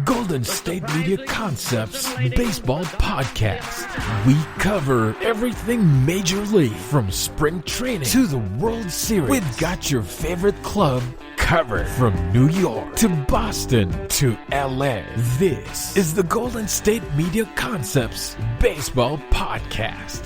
Golden State Media Concepts Baseball Podcast. We cover everything Major League, from spring training to the World Series. We've got your favorite club covered, from New York to Boston to LA. This is the Golden State Media Concepts Baseball Podcast.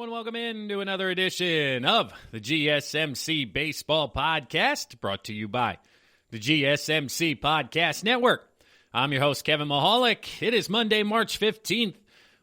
Welcome into another edition of the GSMC Baseball Podcast, brought to you by the GSMC Podcast Network. I'm your host, Kevin Mahalik. It is Monday, March 15th.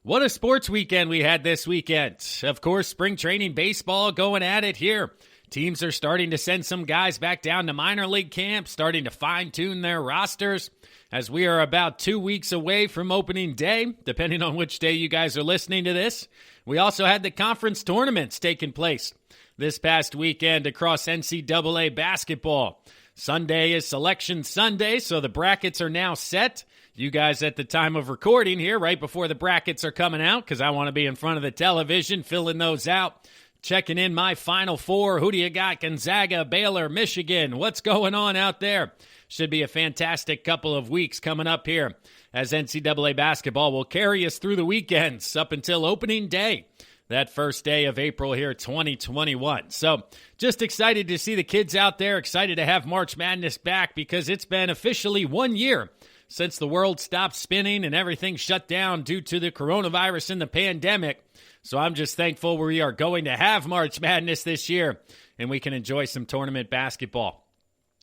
What a sports weekend we had this weekend. Of course, spring training baseball going at it here. Teams are starting to send some guys back down to minor league camp, starting to fine-tune their rosters, as we are about 2 weeks away from opening day, depending on which day you guys are listening to this. We also had the conference tournaments taking place this past weekend across NCAA basketball. Sunday is Selection Sunday, so the brackets are now set. You guys at the time of recording here, right before the brackets are coming out, because I want to be in front of the television, filling those out, checking in my Final Four. Who do you got? Gonzaga, Baylor, Michigan. What's going on out there? Should be a fantastic couple of weeks coming up here, as NCAA basketball will carry us through the weekends up until opening day, that first day of April here, 2021. So just excited to see the kids out there, excited to have March Madness back, because it's been officially 1 year since the world stopped spinning and everything shut down due to the coronavirus and the pandemic. So I'm just thankful we are going to have March Madness this year and we can enjoy some tournament basketball.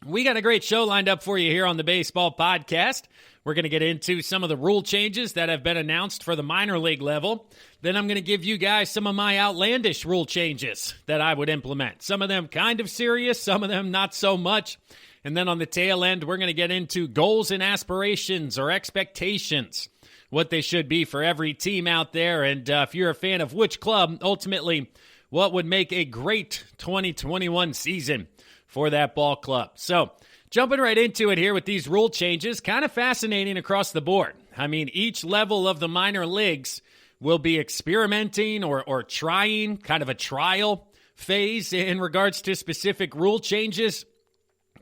We got a great show lined up for you here on the Baseball Podcast. We're going to get into some of the rule changes that have been announced for the minor league level. Then I'm going to give you guys some of my outlandish rule changes that I would implement. Some of them kind of serious, some of them not so much. And then on the tail end, we're going to get into goals and aspirations or expectations, what they should be for every team out there. And if you're a fan of which club, ultimately, what would make a great 2021 season for that ball club. So jumping right into it here with these rule changes, kind of fascinating across the board. I mean, each level of the minor leagues will be experimenting or trying, kind of a trial phase in regards to specific rule changes.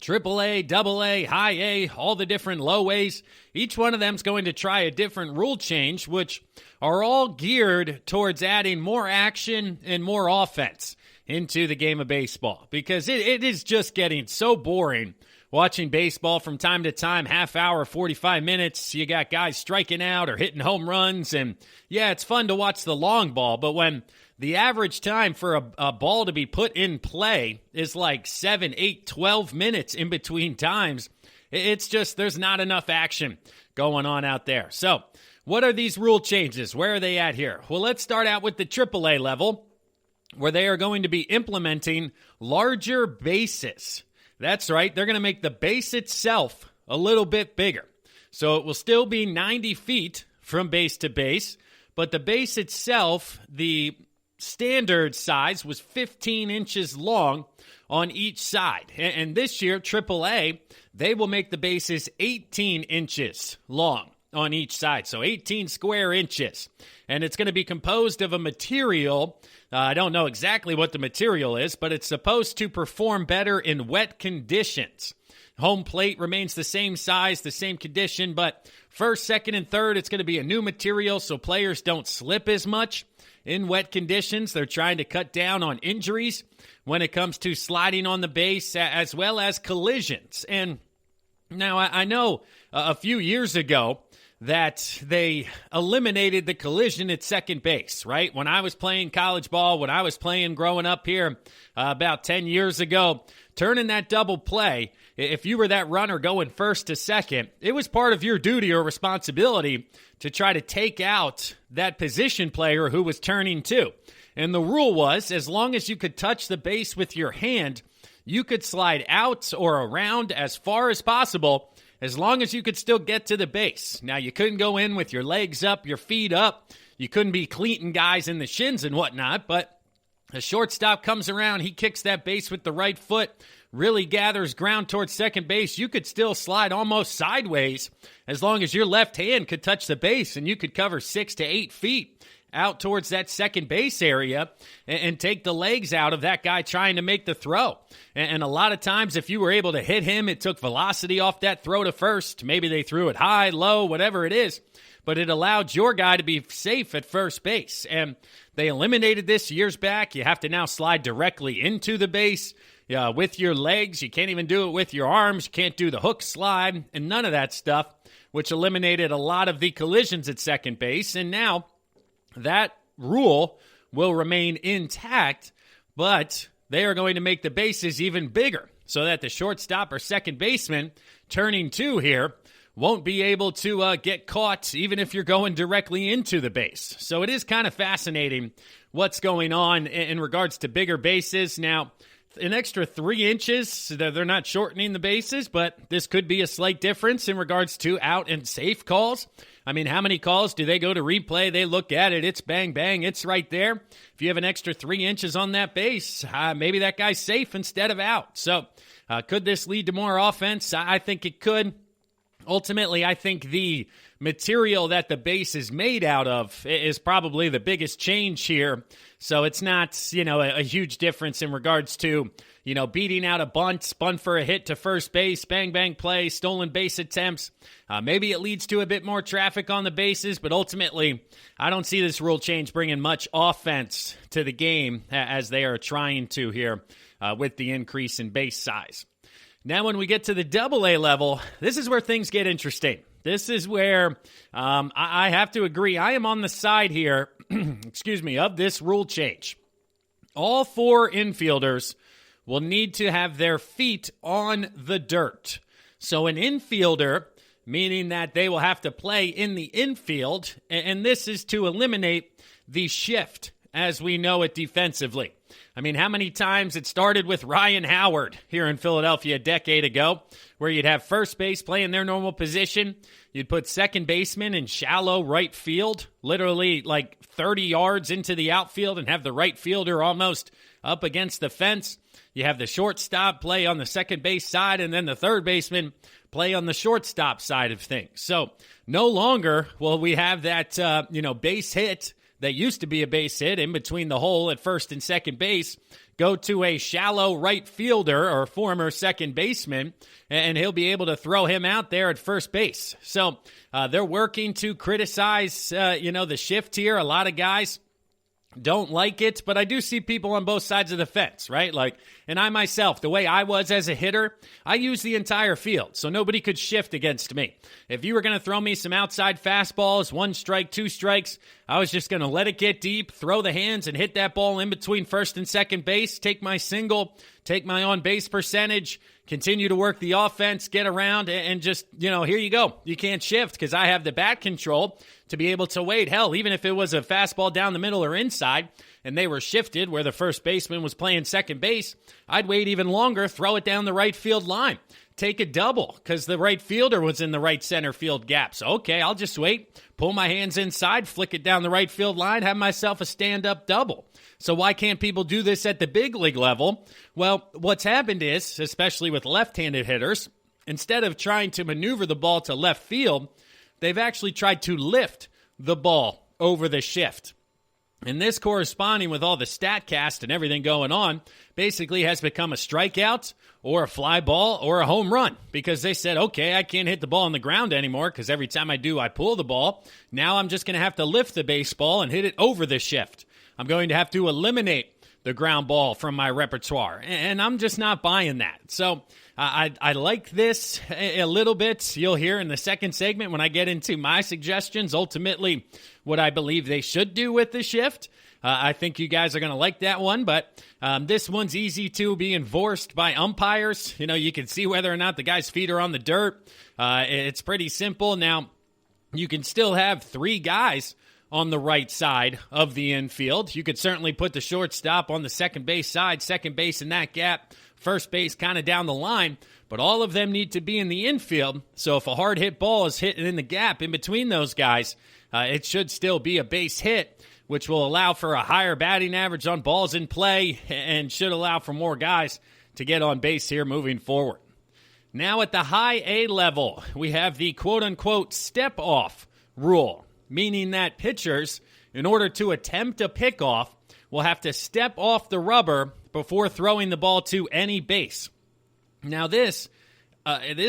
AAA, AA, high A, all the different low A's. Each one of them is going to try a different rule change, which are all geared towards adding more action and more offense into the game of baseball, because it is just getting so boring watching baseball from time to time, half hour, 45 minutes. You got guys striking out or hitting home runs, and yeah, it's fun to watch the long ball, but when the average time for a ball to be put in play is like 7, 8, 12 minutes in between times, it's just, there's not enough action going on out there. So what are these rule changes? Where are they at here? Well, let's start out with the AAA level, where they are going to be implementing larger bases. That's right, they're going to make the base itself a little bit bigger. So it will still be 90 feet from base to base, but the base itself, the standard size was 15 inches long on each side. And this year, AAA, they will make the bases 18 inches long on each side, so 18 square inches. And it's going to be composed of a material, I don't know exactly what the material is, but it's supposed to perform better in wet conditions. Home plate remains the same size, the same condition, but first, second, and third, it's going to be a new material so players don't slip as much in wet conditions. They're trying to cut down on injuries when it comes to sliding on the base, as well as collisions. And now I know a few years ago that they eliminated the collision at second base, right? When I was playing college ball, when I was playing growing up here about 10 years ago, turning that double play, if you were that runner going first to second, it was part of your duty or responsibility to try to take out that position player who was turning too. And the rule was, as long as you could touch the base with your hand, you could slide out or around as far as possible as long as you could still get to the base. Now, you couldn't go in with your legs up, your feet up. You couldn't be cleating guys in the shins and whatnot, but a shortstop comes around, he kicks that base with the right foot, really gathers ground towards second base. You could still slide almost sideways as long as your left hand could touch the base, and you could cover 6 to 8 feet out towards that second base area and take the legs out of that guy trying to make the throw. And a lot of times, if you were able to hit him, it took velocity off that throw to first. Maybe they threw it high, low, whatever it is, but it allowed your guy to be safe at first base. And they eliminated this years back. You have to now slide directly into the base with your legs. You can't even do it with your arms. You can't do the hook slide and none of that stuff, which eliminated a lot of the collisions at second base. And now that rule will remain intact, but they are going to make the bases even bigger so that the shortstop or second baseman turning two here won't be able to get caught even if you're going directly into the base. So it is kind of fascinating what's going on in regards to bigger bases. Now, an extra 3 inches, they're not shortening the bases, but this could be a slight difference in regards to out and safe calls. I mean, how many calls do they go to replay? They look at it, it's bang, bang, it's right there. If you have an extra 3 inches on that base, maybe that guy's safe instead of out. So could this lead to more offense? I think it could. Ultimately, I think the material that the base is made out of is probably the biggest change here. So it's not, a huge difference in regards to, beating out a bunt for a hit to first base, bang, bang play, stolen base attempts. Maybe it leads to a bit more traffic on the bases, but ultimately, I don't see this rule change bringing much offense to the game as they are trying to here with the increase in base size. Now, when we get to the Double-A level, this is where things get interesting. This is where I have to agree. I am on the side here, of this rule change. All 4 infielders will need to have their feet on the dirt. So an infielder, meaning that they will have to play in the infield, and this is to eliminate the shift as we know it defensively. I mean, how many times it started with Ryan Howard here in Philadelphia a decade ago, where you'd have first base play in their normal position. You'd put second baseman in shallow right field, literally like 30 yards into the outfield, and have the right fielder almost up against the fence. You have the shortstop play on the second base side, and then the third baseman play on the shortstop side of things. So no longer will we have that, base hit that used to be a base hit in between the hole at first and second base, go to a shallow right fielder or former second baseman, and he'll be able to throw him out there at first base. So they're working to criticize, the shift here. A lot of guys don't like it, but I do see people on both sides of the fence, right? And I myself, the way I was as a hitter, I used the entire field, so nobody could shift against me. If you were going to throw me some outside fastballs, 1 strike, 2 strikes, I was just going to let it get deep, throw the hands, and hit that ball in between first and second base, take my single, take my on-base percentage, continue to work the offense, get around, and just, here you go. You can't shift because I have the bat control to be able to wait. Hell, even if it was a fastball down the middle or inside, and they were shifted where the first baseman was playing second base, I'd wait even longer, throw it down the right field line, take a double because the right fielder was in the right center field gap. So, okay, I'll just wait, pull my hands inside, flick it down the right field line, have myself a stand-up double. So why can't people do this at the big league level? Well, what's happened is, especially with left-handed hitters, instead of trying to maneuver the ball to left field, they've actually tried to lift the ball over the shift. And this, corresponding with all the StatCast and everything going on, basically has become a strikeout or a fly ball or a home run, because they said, okay, I can't hit the ball on the ground anymore because every time I do, I pull the ball. Now I'm just going to have to lift the baseball and hit it over the shift. I'm going to have to eliminate the ground ball from my repertoire, and I'm just not buying that. So I like this a little bit. You'll hear in the second segment when I get into my suggestions, ultimately what I believe they should do with the shift. I think you guys are going to like that one, but this one's easy to be enforced by umpires. You can see whether or not the guy's feet are on the dirt. It's pretty simple. Now, you can still have 3 guys on the right side of the infield. You could certainly put the shortstop on the second base side, second base in that gap, first base kind of down the line, but all of them need to be in the infield. So if a hard hit ball is hitting in the gap in between those guys, it should still be a base hit, which will allow for a higher batting average on balls in play and should allow for more guys to get on base here moving forward. Now at the high A level, we have the quote-unquote step-off rule, meaning that pitchers, in order to attempt a pickoff, will have to step off the rubber before throwing the ball to any base. Now this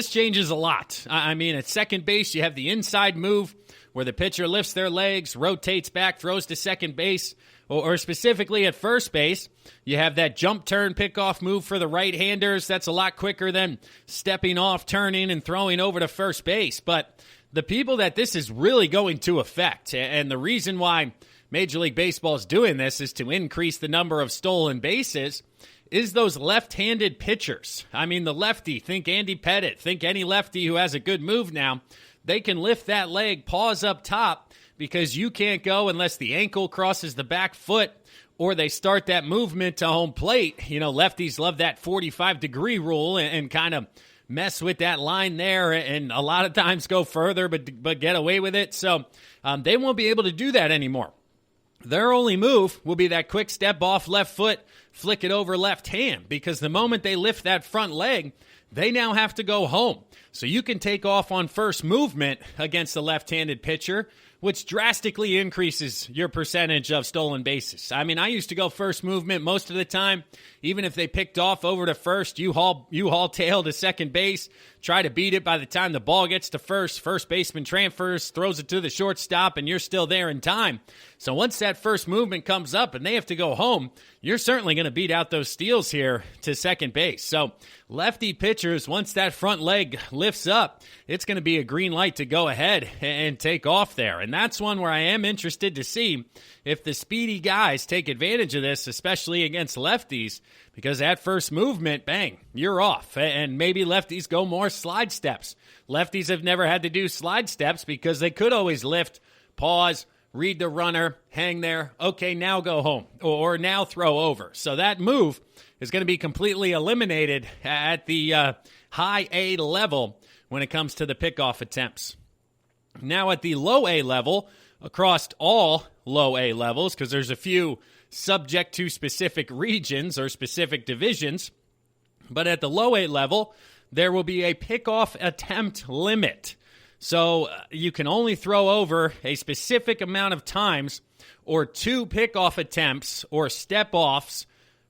changes a lot. I mean, at second base, you have the inside move where the pitcher lifts their legs, rotates back, throws to second base, or specifically at first base, you have that jump turn pickoff move for the right-handers. That's a lot quicker than stepping off, turning, and throwing over to first base. But the people that this is really going to affect, and the reason why Major League Baseball is doing this is to increase the number of stolen bases, is those left-handed pitchers. I mean, the lefty, think Andy Pettitte, think any lefty who has a good move now, they can lift that leg, pause up top, because you can't go unless the ankle crosses the back foot or they start that movement to home plate. You know, lefties love that 45-degree rule and kind of mess with that line there and a lot of times go further but get away with it. So they won't be able to do that anymore. Their only move will be that quick step off left foot, flick it over left hand, because the moment they lift that front leg, they now have to go home. So you can take off on first movement against a left-handed pitcher, which drastically increases your percentage of stolen bases. I mean, I used to go first movement most of the time. Even if they picked off over to first, you haul tail to second base, try to beat it by the time the ball gets to first. First baseman transfers, throws it to the shortstop, and you're still there in time. So once that first movement comes up and they have to go home, you're certainly going to beat out those steals here to second base. So lefty pitchers, once that front leg lifts up, it's going to be a green light to go ahead and take off there. And that's one where I am interested to see if the speedy guys take advantage of this, especially against lefties, because at first movement, bang, you're off. And maybe lefties go more slide steps. Lefties have never had to do slide steps because they could always lift, pause, read the runner, hang there, okay, now go home, or now throw over. So that move is going to be completely eliminated at the high A level when it comes to the pickoff attempts. Now at the low A level, across all low A levels, because there's a few subject to specific regions or specific divisions, but at the low A level, there will be a pickoff attempt limit. So you can only throw over a specific amount of times or 2 pickoff attempts or step-offs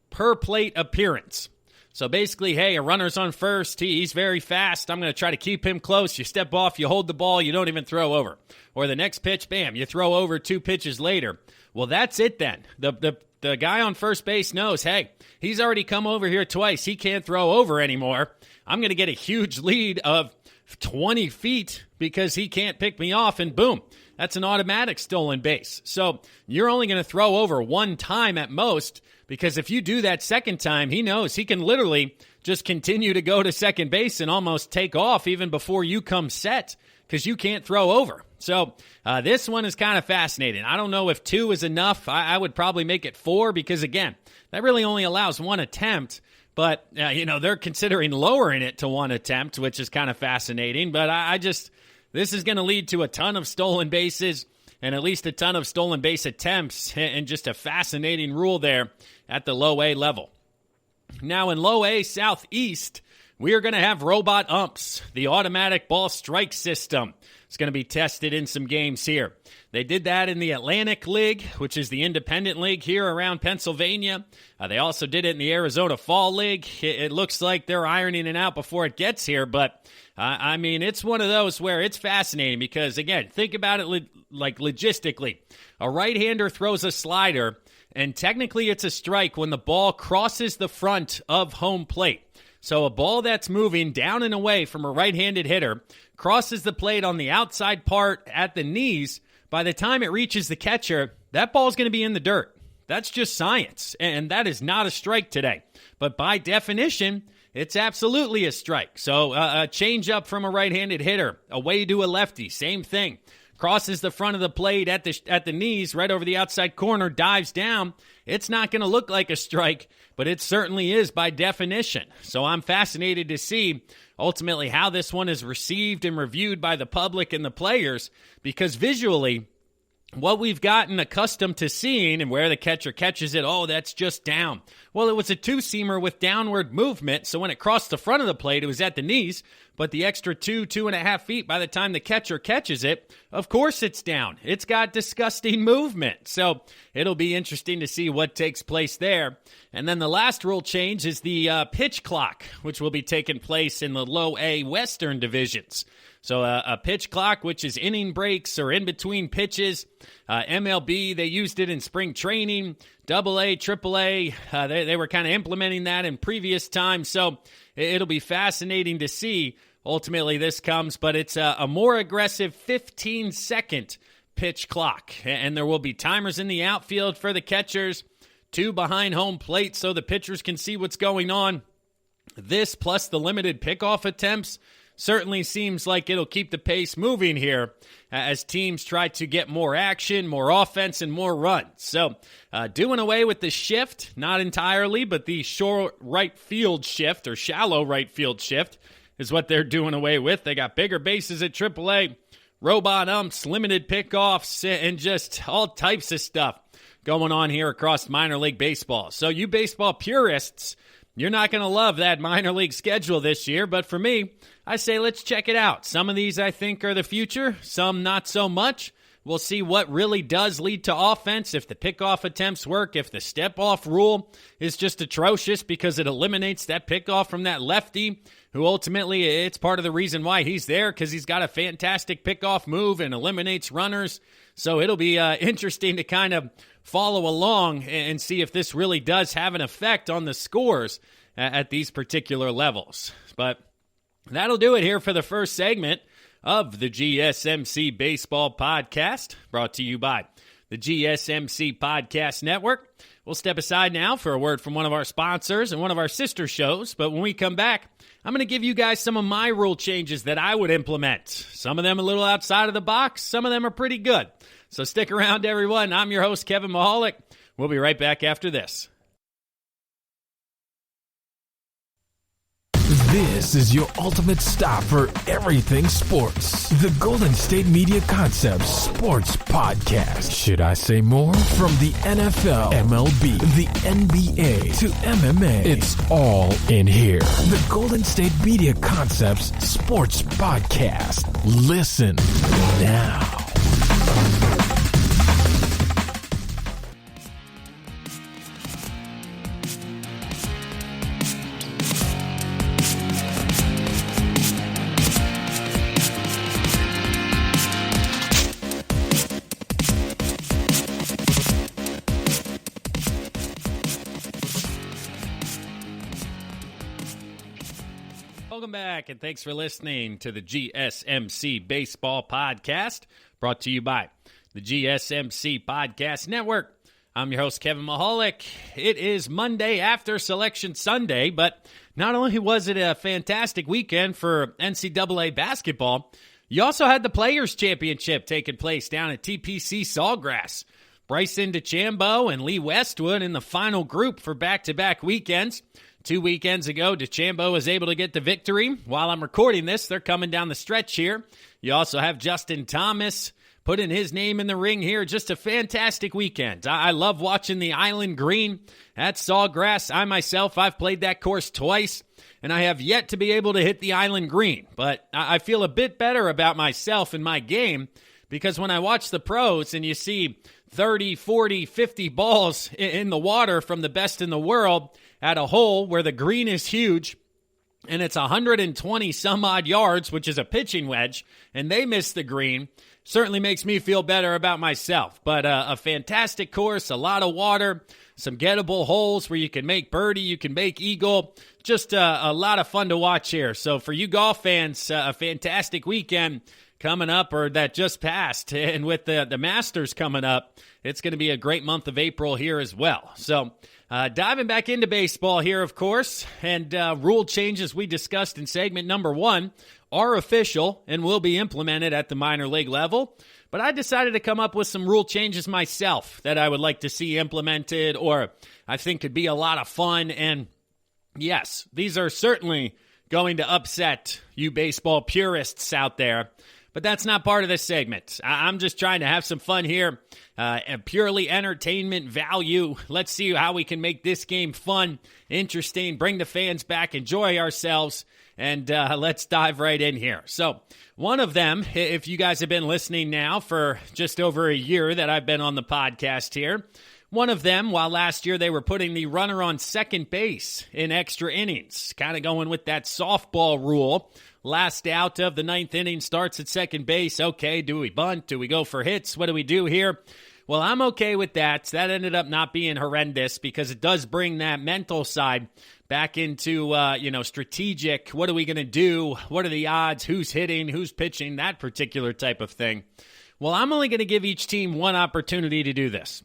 per plate appearance. So basically, hey, a runner's on first, he's very fast, I'm going to try to keep him close, you step off, you hold the ball, you don't even throw over. Or the next pitch, bam, you throw over 2 pitches later. Well, that's it then. The guy on first base knows, hey, he's already come over here twice, he can't throw over anymore. I'm going to get a huge lead of 20 feet because he can't pick me off, and boom, that's an automatic stolen base. So you're only going to throw over 1 time at most, because if you do that second time, he knows he can literally just continue to go to second base and almost take off even before you come set because you can't throw over. So this one is kind of fascinating. I don't know if 2 is enough. I would probably make it 4 because, again, that really only allows 1 attempt. But, they're considering lowering it to 1 attempt, which is kind of fascinating. But this is going to lead to a ton of stolen bases and at least a ton of stolen base attempts, and just a fascinating rule there at the low A level. Now in low A Southeast, we are going to have robot umps. The automatic ball strike system is going to be tested in some games here. They did that in the Atlantic League, which is the independent league here around Pennsylvania. They also did it in the Arizona Fall League. It looks like they're ironing it out before it gets here, but it's one of those where it's fascinating because, again, think about it logistically. A right-hander throws a slider, and technically it's a strike when the ball crosses the front of home plate. So a ball that's moving down and away from a right-handed hitter crosses the plate on the outside part at the knees. By the time it reaches the catcher, that ball's going to be in the dirt. That's just science, and that is not a strike today. But by definition, it's absolutely a strike. So a change up from a right-handed hitter, away to a lefty, same thing. crosses the front of the plate at the knees, right over the outside corner, dives down, it's not going to look like a strike, but it certainly is by definition. So I'm fascinated to see ultimately how this one is received and reviewed by the public and the players, because visually, what we've gotten accustomed to seeing and where the catcher catches it, oh, that's just down. Well, it was a two-seamer with downward movement, so when it crossed the front of the plate, it was at the knees, but the extra 2.5 feet by the time the catcher catches it, of course it's down. It's got disgusting movement, so it'll be interesting to see what takes place there. And then the last rule change is the pitch clock, which will be taking place in the low A Western divisions. So a pitch clock, which is inning breaks or in between pitches. MLB, they used it in spring training. AA, AAA, they were kind of implementing that in previous times. So it'll be fascinating to see. Ultimately, this comes, but it's a more aggressive 15-second pitch clock. And there will be timers in the outfield for the catchers, 2 behind home plate so the pitchers can see what's going on. This plus the limited pickoff attempts certainly seems like it'll keep the pace moving here as teams try to get more action, more offense, and more runs. So doing away with the shift, not entirely, but the short right field shift or shallow right field shift is what they're doing away with. They got bigger bases at AAA, robot umps, limited pickoffs, and just all types of stuff going on here across minor league baseball. So you baseball purists, you're not going to love that minor league schedule this year, but for me, I say let's check it out. Some of these I think are the future, some not so much. We'll see what really does lead to offense, if the pickoff attempts work, if the step-off rule is just atrocious because it eliminates that pickoff from that lefty, who ultimately it's part of the reason why he's there, because he's got a fantastic pickoff move and eliminates runners. So it'll be interesting to kind of follow along and see if this really does have an effect on the scores at these particular levels. But that'll do it here for the first segment of the GSMC Baseball Podcast, brought to you by the GSMC Podcast Network. We'll step aside now for a word from one of our sponsors and one of our sister shows, but when we come back, I'm going to give you guys some of my rule changes that I would implement. Some of them a little outside of the box, some of them are pretty good. So stick around, everyone. I'm your host, Kevin Mahalik. We'll be right back after this. This is your ultimate stop for everything sports. The Golden State Media Concepts Sports Podcast. Should I say more? From the NFL, MLB, the NBA to MMA, it's all in here. The Golden State Media Concepts Sports Podcast. Listen now. Welcome back, and thanks for listening to the GSMC Baseball Podcast, brought to you by the GSMC Podcast Network. I'm your host, Kevin Mahalik. It is Monday after Selection Sunday, but not only was it a fantastic weekend for NCAA basketball, you also had the Players' Championship taking place down at TPC Sawgrass. Bryson DeChambeau and Lee Westwood in the final group for back-to-back weekends. 2 weekends ago, DeChambeau was able to get the victory. While I'm recording this, they're coming down the stretch here. You also have Justin Thomas putting his name in the ring here. Just a fantastic weekend. I love watching the Island Green at Sawgrass. I've played that course twice, and I have yet to be able to hit the Island Green. But I feel a bit better about myself and my game, because when I watch the pros and you see 30, 40, 50 balls in the water from the best in the world at a hole where the green is huge, and it's 120 some odd yards, which is a pitching wedge, and they miss the green, certainly makes me feel better about myself. But a fantastic course, a lot of water, some gettable holes where you can make birdie, you can make eagle, just a lot of fun to watch here. So for you golf fans, a fantastic weekend coming up, or that just passed, and with the Masters coming up, it's going to be a great month of April here as well. So diving back into baseball here, of course, and rule changes we discussed in segment number 1 are official and will be implemented at the minor league level. But I decided to come up with some rule changes myself that I would like to see implemented or I think could be a lot of fun. And yes, these are certainly going to upset you baseball purists out there. But that's not part of this segment. I'm just trying to have some fun here, purely entertainment value. Let's see how we can make this game fun, interesting, bring the fans back, enjoy ourselves, and let's dive right in here. So one of them, if you guys have been listening now for just over a year that I've been on the podcast here, one of them, while last year they were putting the runner on second base in extra innings, kind of going with that softball rule. Last out of the ninth inning starts at second base. Okay, do we bunt? Do we go for hits? What do we do here? Well, I'm okay with that. That ended up not being horrendous because it does bring that mental side back into, strategic. What are we going to do? What are the odds? Who's hitting? Who's pitching? That particular type of thing. Well, I'm only going to give each team one opportunity to do this.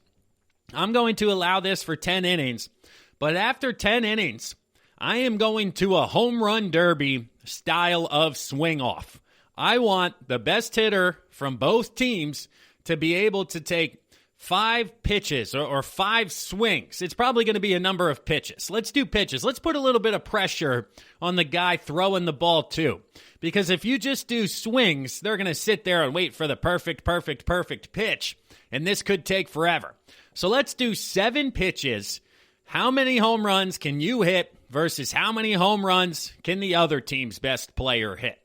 I'm going to allow this for 10 innings, but after 10 innings, I am going to a home run derby style of swing off. I want the best hitter from both teams to be able to take 5 pitches or 5 swings. It's probably going to be a number of pitches. Let's do pitches. Let's put a little bit of pressure on the guy throwing the ball too. Because if you just do swings, they're going to sit there and wait for the perfect pitch. And this could take forever. So let's do 7 pitches. How many home runs can you hit versus how many home runs can the other team's best player hit?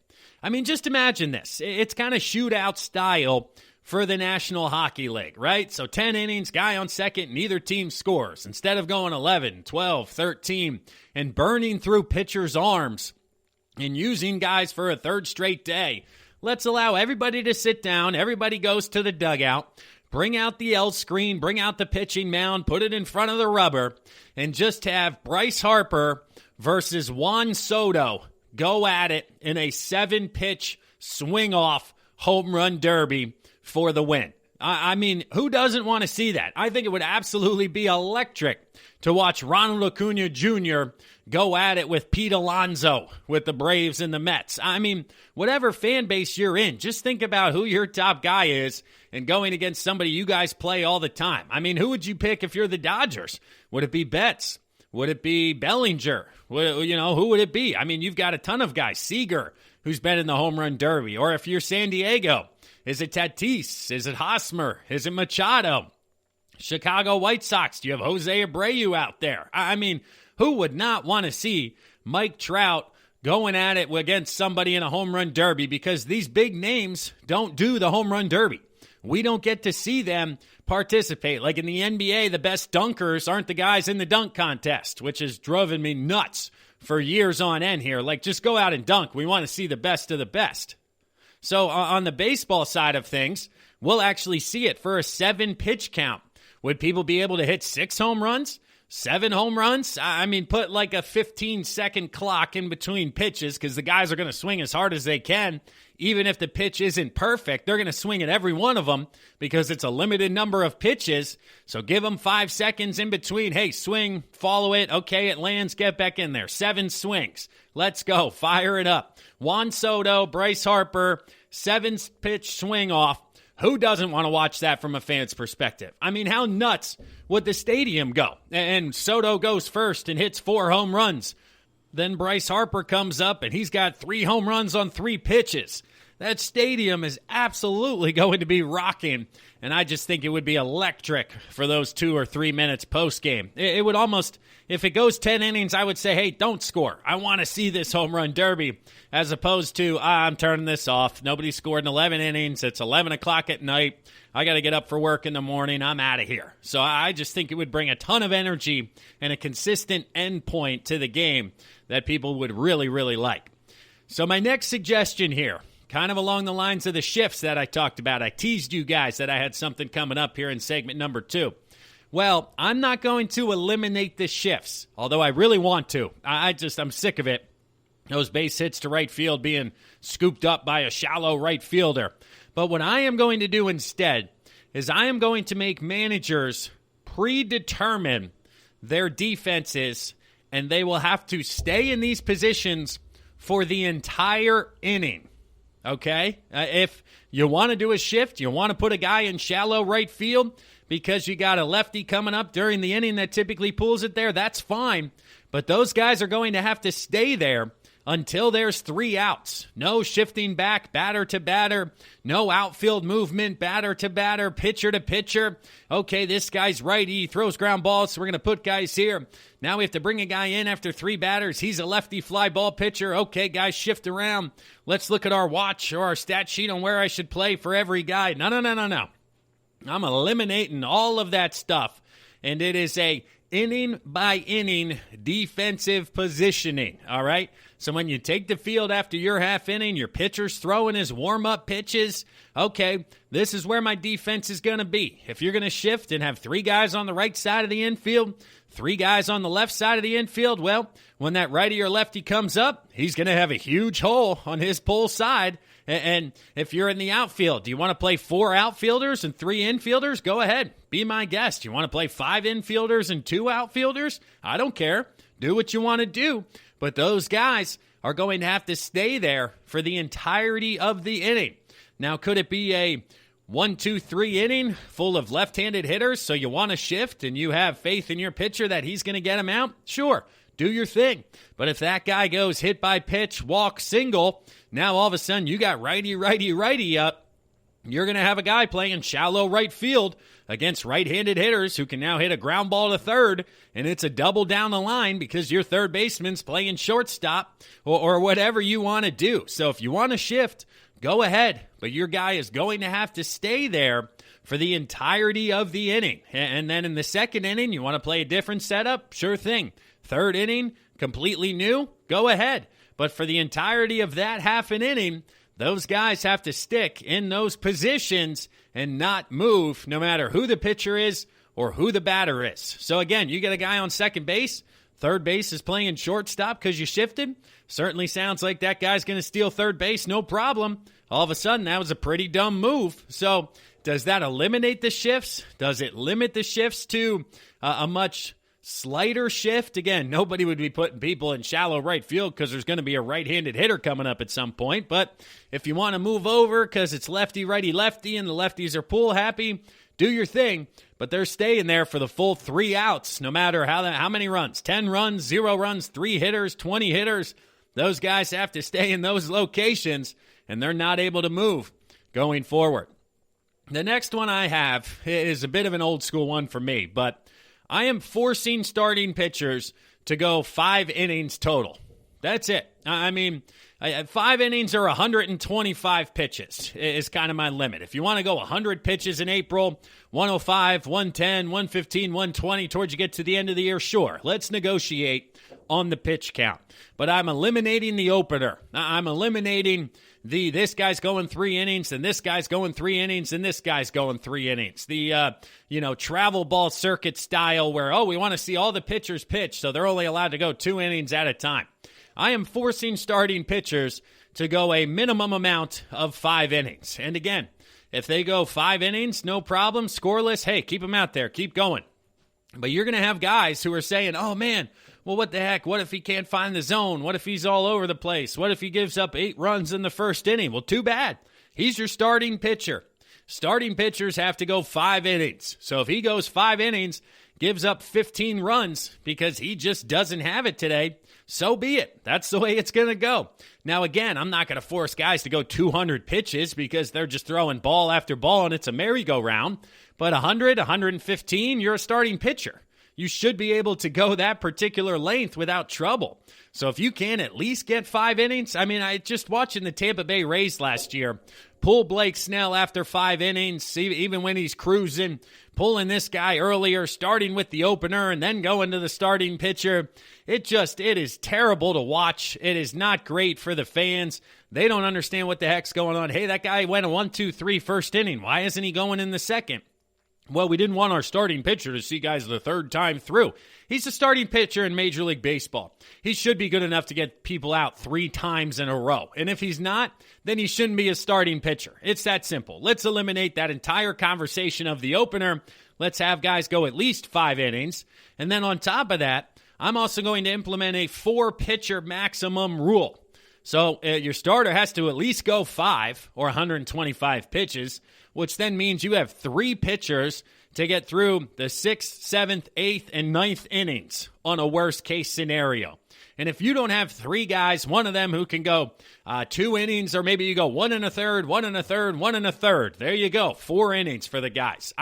I mean, just imagine this. It's kind of shootout style for the National Hockey League, right? So 10 innings, guy on second, neither team scores. Instead of going 11, 12, 13, and burning through pitchers' arms and using guys for a third straight day, let's allow everybody to sit down. Everybody goes to the dugout. Bring out the L screen, bring out the pitching mound, put it in front of the rubber, and just have Bryce Harper versus Juan Soto go at it in a 7-pitch swing-off home run derby for the win. I mean, who doesn't want to see that? I think it would absolutely be electric to watch Ronald Acuna Jr. go at it with Pete Alonso with the Braves and the Mets. I mean, whatever fan base you're in, just think about who your top guy is and going against somebody you guys play all the time. I mean, who would you pick if you're the Dodgers? Would it be Betts? Would it be Bellinger? Who would it be? I mean, you've got a ton of guys. Seager, who's been in the home run derby. Or if you're San Diego, is it Tatis? Is it Hosmer? Is it Machado? Chicago White Sox, do you have Jose Abreu out there? I mean, who would not want to see Mike Trout going at it against somebody in a home run derby? Because these big names don't do the home run derby. We don't get to see them participate. Like in the NBA, the best dunkers aren't the guys in the dunk contest, which has driven me nuts for years on end here. Like, just go out and dunk. We want to see the best of the best. So on the baseball side of things, we'll actually see it for a 7-pitch count. Would people be able to hit 6 home runs? 7 home runs? I mean, put like a 15-second clock in between pitches because the guys are going to swing as hard as they can. Even if the pitch isn't perfect, they're going to swing at every one of them because it's a limited number of pitches. So give them 5 seconds in between. Hey, swing, follow it. Okay, it lands, get back in there. 7 swings. Let's go. Fire it up. Juan Soto, Bryce Harper, 7-pitch swing off. Who doesn't want to watch that from a fan's perspective? I mean, how nuts would the stadium go? And Soto goes first and hits 4 home runs. Then Bryce Harper comes up and he's got 3 home runs on 3 pitches. That stadium is absolutely going to be rocking, and I just think it would be electric for those 2 or 3 minutes post-game. It would almost, if it goes 10 innings, I would say, hey, don't score. I want to see this home run derby, as opposed to, I'm turning this off. Nobody scored in 11 innings. It's 11 o'clock at night. I got to get up for work in the morning. I'm out of here. So I just think it would bring a ton of energy and a consistent endpoint to the game that people would really, really like. So my next suggestion here, kind of along the lines of the shifts that I talked about. I teased you guys that I had something coming up here in segment number 2. Well, I'm not going to eliminate the shifts, although I really want to. I'm sick of it. Those base hits to right field being scooped up by a shallow right fielder. But what I am going to do instead is I am going to make managers predetermine their defenses, and they will have to stay in these positions for the entire inning. okay? If you want to do a shift, you want to put a guy in shallow right field because you got a lefty coming up during the inning that typically pulls it there, that's fine. But those guys are going to have to stay there until there's 3 outs. No shifting back, batter to batter. No outfield movement, batter to batter, pitcher to pitcher. Okay, this guy's righty, he throws ground balls, so we're going to put guys here. Now we have to bring a guy in after 3 batters. He's a lefty fly ball pitcher. Okay, guys, shift around. Let's look at our watch or our stat sheet on where I should play for every guy. No. I'm eliminating all of that stuff. And it is a inning by inning defensive positioning, all right? So when you take the field after your half inning, your pitcher's throwing his warm-up pitches, okay, this is where my defense is going to be. If you're going to shift and have 3 guys on the right side of the infield, 3 guys on the left side of the infield, well, when that righty or lefty comes up, he's going to have a huge hole on his pull side. And if you're in the outfield, do you want to play 4 outfielders and 3 infielders? Go ahead. Be my guest. You want to play 5 infielders and 2 outfielders? I don't care. Do what you want to do. But those guys are going to have to stay there for the entirety of the inning. Now, could it be a 1-2-3 inning full of left-handed hitters so you want to shift and you have faith in your pitcher that he's going to get him out? Sure. Do your thing. But if that guy goes hit by pitch, walk, single, now all of a sudden you got righty up. You're going to have a guy playing shallow right field against right-handed hitters who can now hit a ground ball to third, and it's a double down the line because your third baseman's playing shortstop or whatever you want to do. So if you want to shift, go ahead. But your guy is going to have to stay there for the entirety of the inning. And then in the second inning, you want to play a different setup? Sure thing. Third inning, completely new? Go ahead. But for the entirety of that half an inning, those guys have to stick in those positions and not move no matter who the pitcher is or who the batter is. So again, you get a guy on second base, third base is playing shortstop because you shifted. Certainly sounds like that guy's going to steal third base, no problem. All of a sudden, that was a pretty dumb move. So does that eliminate the shifts? Does it limit the shifts to a much slighter shift? Again, nobody would be putting people in shallow right field because there's going to be a right-handed hitter coming up at some point. But if you want to move over because it's lefty, righty, lefty, and the lefties are pool happy, do your thing. But they're staying there for the full 3 outs, no matter how many runs. 10 runs, 0 runs, 3 hitters, 20 hitters. Those guys have to stay in those locations, and they're not able to move going forward. The next one I have is a bit of an old school one for me, but I am forcing starting pitchers to go 5 innings total. That's it. I mean, 5 innings or 125 pitches is kind of my limit. If you want to go 100 pitches in April, 105, 110, 115, 120 towards you get to the end of the year, sure. Let's negotiate on the pitch count. But I'm eliminating the opener. I'm eliminating this guy's going 3 innings, and this guy's going 3 innings, and this guy's going 3 innings. The, travel ball circuit style where, we want to see all the pitchers pitch, so they're only allowed to go 2 innings at a time. I am forcing starting pitchers to go a minimum amount of 5 innings. And again, if they go 5 innings, no problem, scoreless, hey, keep them out there, keep going. But you're going to have guys who are saying, oh, man, well, what the heck? What if he can't find the zone? What if he's all over the place? What if he gives up 8 runs in the first inning? Well, too bad. He's your starting pitcher. Starting pitchers have to go 5 innings. So if he goes 5 innings, gives up 15 runs because he just doesn't have it today, so be it. That's the way it's going to go. Now, again, I'm not going to force guys to go 200 pitches because they're just throwing ball after ball and it's a merry-go-round. But 100, 115, you're a starting pitcher. You should be able to go that particular length without trouble. So if you can at least get 5 innings, I just watching the Tampa Bay Race last year, pull Blake Snell after 5 innings, even when he's cruising, pulling this guy earlier, starting with the opener and then going to the starting pitcher. It is terrible to watch. It is not great for the fans. They don't understand what the heck's going on. Hey, that guy went a 1-2-3 first inning. Why isn't he going in the second? Well, we didn't want our starting pitcher to see guys the third time through. He's a starting pitcher in Major League Baseball. He should be good enough to get people out 3 times in a row. And if he's not, then he shouldn't be a starting pitcher. It's that simple. Let's eliminate that entire conversation of the opener. Let's have guys go at least 5 innings. And then on top of that, I'm also going to implement a 4-pitcher maximum rule. So your starter has to at least go 5 or 125 pitches, which then means you have 3 pitchers to get through the 6th, 7th, 8th, and 9th innings on a worst-case scenario. And if you don't have 3 guys, one of them who can go 2 innings, or maybe you go 1 1/3, 1 1/3, 1 1/3. There you go, 4 innings for the guys.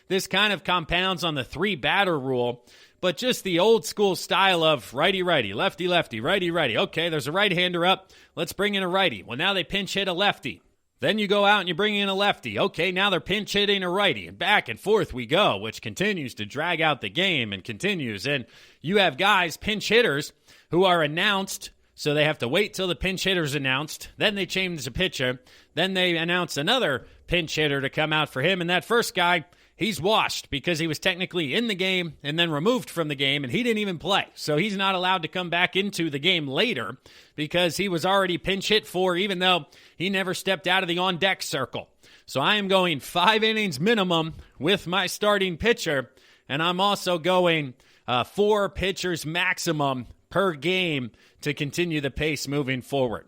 This kind of compounds on the 3-batter rule, but just the old school style of righty-righty, lefty-lefty, righty-righty. Okay, there's a right-hander up. Let's bring in a righty. Well, now they pinch hit a lefty. Then you go out and you bring in a lefty. Okay, now they're pinch hitting a righty. And back and forth we go, which continues to drag out the game and continues. And you have guys, pinch hitters, who are announced, so they have to wait till the pinch hitter's announced. Then they change the pitcher. Then they announce another pinch hitter to come out for him. And that first guy, he's washed because he was technically in the game and then removed from the game, and he didn't even play. So he's not allowed to come back into the game later because he was already pinch hit for, even though he never stepped out of the on-deck circle. So I am going 5 innings minimum with my starting pitcher, and I'm also going 4 pitchers maximum per game to continue the pace moving forward.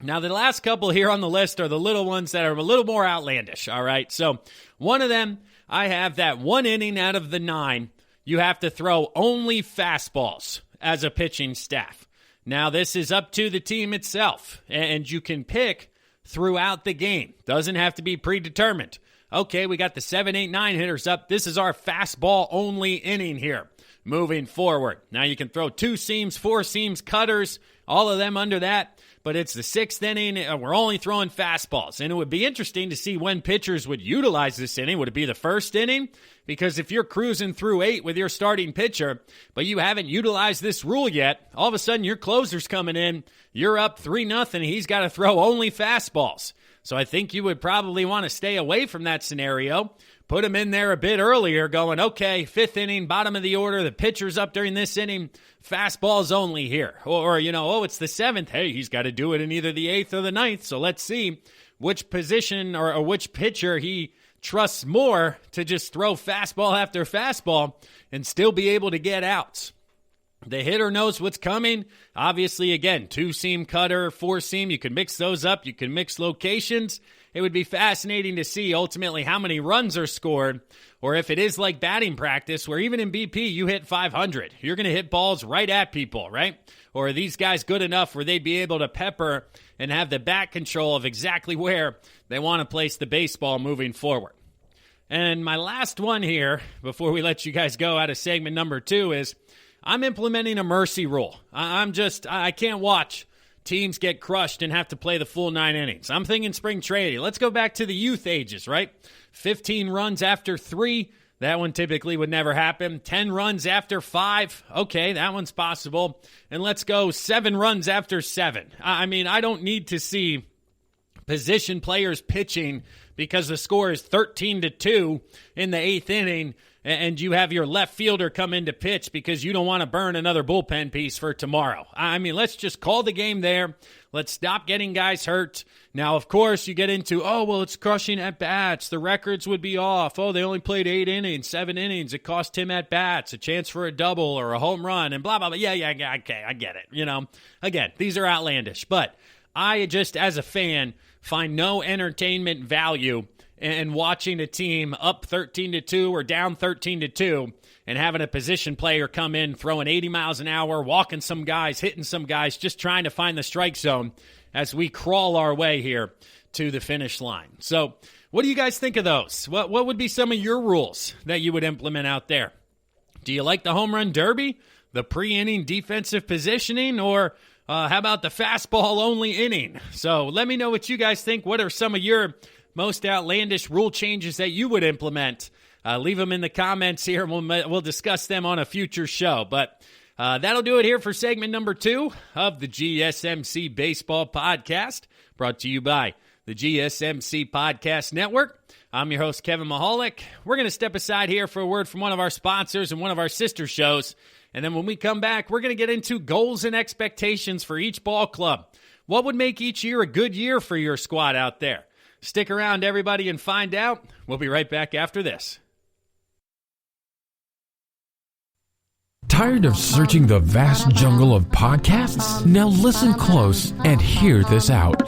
Now, the last couple here on the list are the little ones that are a little more outlandish, all right? So one of them, I have that 1 inning out of the 9, you have to throw only fastballs as a pitching staff. Now, this is up to the team itself, and you can pick throughout the game. Doesn't have to be predetermined. Okay, we got the 7, 8, 9 hitters up. This is our fastball-only inning here moving forward. Now, you can throw 2 seams, 4 seams, cutters, all of them under that. But it's the 6th inning, and we're only throwing fastballs. And it would be interesting to see when pitchers would utilize this inning. Would it be the 1st inning? Because if you're cruising through 8 with your starting pitcher, but you haven't utilized this rule yet, all of a sudden your closer's coming in, you're up 3-0, he's got to throw only fastballs. So I think you would probably want to stay away from that scenario. Put him in there a bit earlier going, okay, 5th inning, bottom of the order, the pitcher's up during this inning, fastballs only here. Or it's the 7th. Hey, he's got to do it in either the 8th or the 9th, so let's see which position or which pitcher he trusts more to just throw fastball after fastball and still be able to get outs. The hitter knows what's coming. Obviously, again, 2-seam cutter, 4-seam, you can mix those up. You can mix locations. It would be fascinating to see ultimately how many runs are scored, or if it is like batting practice where even in BP you hit 500. You're going to hit balls right at people, right? Or are these guys good enough where they'd be able to pepper and have the bat control of exactly where they want to place the baseball moving forward? And my last one here, before we let you guys go out of segment number 2, is I'm implementing a mercy rule. I can't watch teams get crushed and have to play the full 9 innings. I'm thinking spring training. Let's go back to the youth ages, right? 15 runs after 3. That one typically would never happen. 10 runs after 5. Okay, that one's possible. And let's go 7 runs after 7. I mean, I don't need to see position players pitching because the score is 13-2 in the 8th inning, and you have your left fielder come in to pitch because you don't want to burn another bullpen piece for tomorrow. I mean, let's just call the game there. Let's stop getting guys hurt. Now, of course, you get into, it's crushing at-bats. The records would be off. They only played 8 innings, 7 innings. It cost him at-bats, a chance for a double or a home run, and blah, blah, blah. Yeah, okay, I get it. Again, these are outlandish. But I just, as a fan, find no entertainment value in watching a team up 13-2 or down 13-2 and having a position player come in throwing 80 miles an hour, walking some guys, hitting some guys, just trying to find the strike zone as we crawl our way here to the finish line. So what do you guys think of those? What would be some of your rules that you would implement out there? Do you like the home run derby, the pre-inning defensive positioning, or how about the fastball-only inning? So let me know what you guys think. What are some of your most outlandish rule changes that you would implement? Leave them in the comments here, and we'll discuss them on a future show. But that'll do it here for segment number 2 of the GSMC Baseball Podcast, brought to you by the GSMC Podcast Network. I'm your host, Kevin Mahalik. We're going to step aside here for a word from one of our sponsors and one of our sister shows. And then when we come back, we're going to get into goals and expectations for each ball club. What would make each year a good year for your squad out there? Stick around, everybody, and find out. We'll be right back after this. Tired of searching the vast jungle of podcasts? Now listen close and hear this out.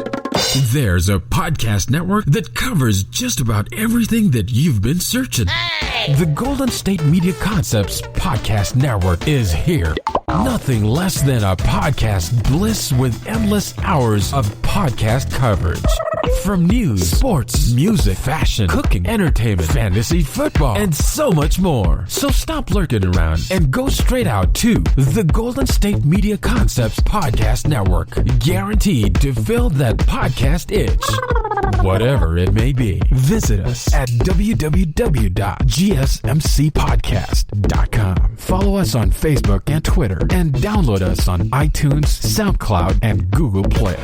There's a podcast network that covers just about everything that you've been searching. Hey! The Golden State Media Concepts Podcast Network is here. Nothing less than a podcast bliss with endless hours of podcast coverage. From news, sports, music, fashion, cooking, entertainment, fantasy, football, and so much more. So stop lurking around and go straight out to the Golden State Media Concepts Podcast Network. Guaranteed to fill that podcast itch. Whatever it may be. Visit us at www.gsmcpodcast.com. Follow us on Facebook and Twitter, and download us on iTunes, SoundCloud, and Google Play.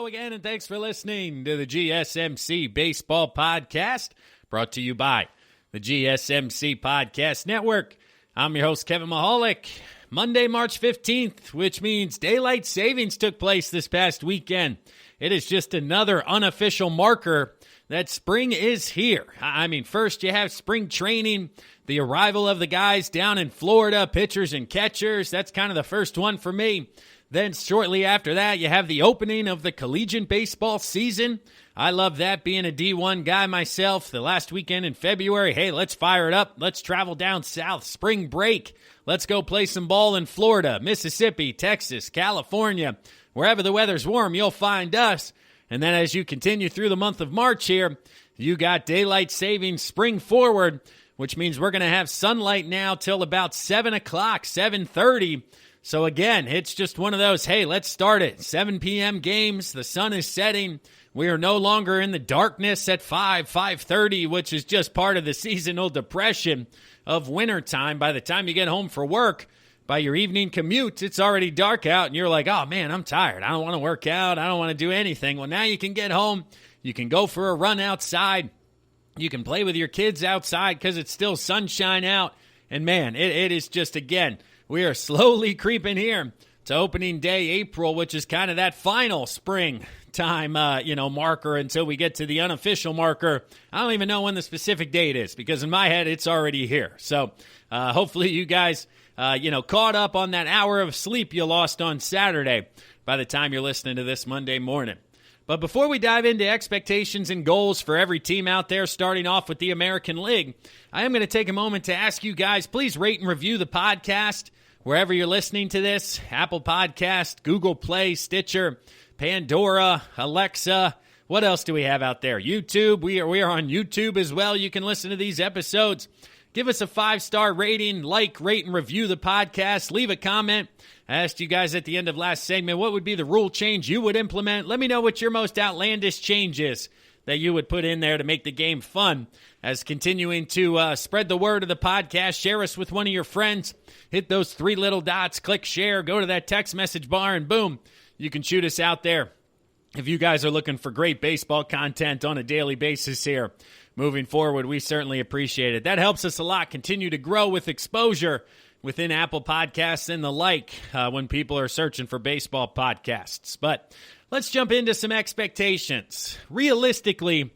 Again, and thanks for listening to the GSMC Baseball Podcast, brought to you by the GSMC Podcast Network. I'm your host, Kevin Mahalik. Monday, March 15th, which means daylight savings took place this past weekend. It is just another unofficial marker that spring is here. I mean, first you have spring training, the arrival of the guys down in Florida, pitchers and catchers. That's kind of the first one for me. Then shortly after that, you have the opening of the collegiate baseball season. I love that, being a D1 guy myself. The last weekend in February, hey, let's fire it up. Let's travel down south. Spring break. Let's go play some ball in Florida, Mississippi, Texas, California. Wherever the weather's warm, you'll find us. And then as you continue through the month of March here, you got daylight savings spring forward, which means we're going to have sunlight now till about 7 o'clock, 7:30. So again, it's just one of those, hey, let's start it. 7 p.m. games, the sun is setting. We are no longer in the darkness at 5:30, which is just part of the seasonal depression of wintertime. By the time you get home for work, by your evening commute, it's already dark out, and you're like, oh, man, I'm tired. I don't want to work out. I don't want to do anything. Well, now you can get home. You can go for a run outside. You can play with your kids outside because it's still sunshine out. And, man, it is just, again, we are slowly creeping here to opening day April, which is kind of that final spring time, marker until we get to the unofficial marker. I don't even know when the specific date is because in my head it's already here. So hopefully you guys, caught up on that hour of sleep you lost on Saturday by the time you're listening to this Monday morning. But before we dive into expectations and goals for every team out there, starting off with the American League, I am going to take a moment to ask you guys, please rate and review the podcast wherever you're listening to this. Apple Podcast, Google Play, Stitcher, Pandora, Alexa. What else do we have out there? YouTube. We are on YouTube as well. You can listen to these episodes. Give us a 5-star rating, rate, and review the podcast. Leave a comment. I asked you guys at the end of last segment, what would be the rule change you would implement? Let me know what your most outlandish change is that you would put in there to make the game fun. As continuing to spread the word of the podcast, share us with one of your friends. Hit those 3 little dots, click share, go to that text message bar, and boom, you can shoot us out there. If you guys are looking for great baseball content on a daily basis here, moving forward, we certainly appreciate it. That helps us a lot. Continue to grow with exposure within Apple Podcasts and the like when people are searching for baseball podcasts. But let's jump into some expectations. Realistically,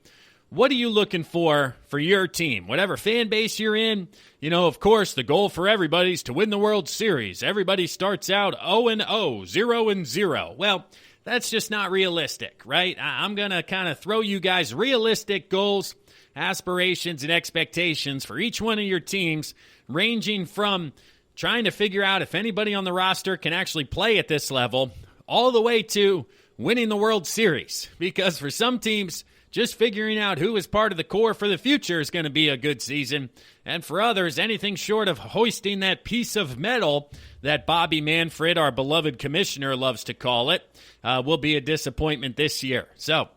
what are you looking for your team? Whatever fan base you're in, of course, the goal for everybody is to win the World Series. Everybody starts out 0-0, 0-0. Well, that's just not realistic, right? I'm going to kind of throw you guys realistic goals, aspirations, and expectations for each one of your teams, ranging from trying to figure out if anybody on the roster can actually play at this level, all the way to winning the World Series. Because for some teams, just figuring out who is part of the core for the future is going to be a good season. And for others, anything short of hoisting that piece of metal that Bobby Manfred, our beloved commissioner, loves to call it, will be a disappointment this year. So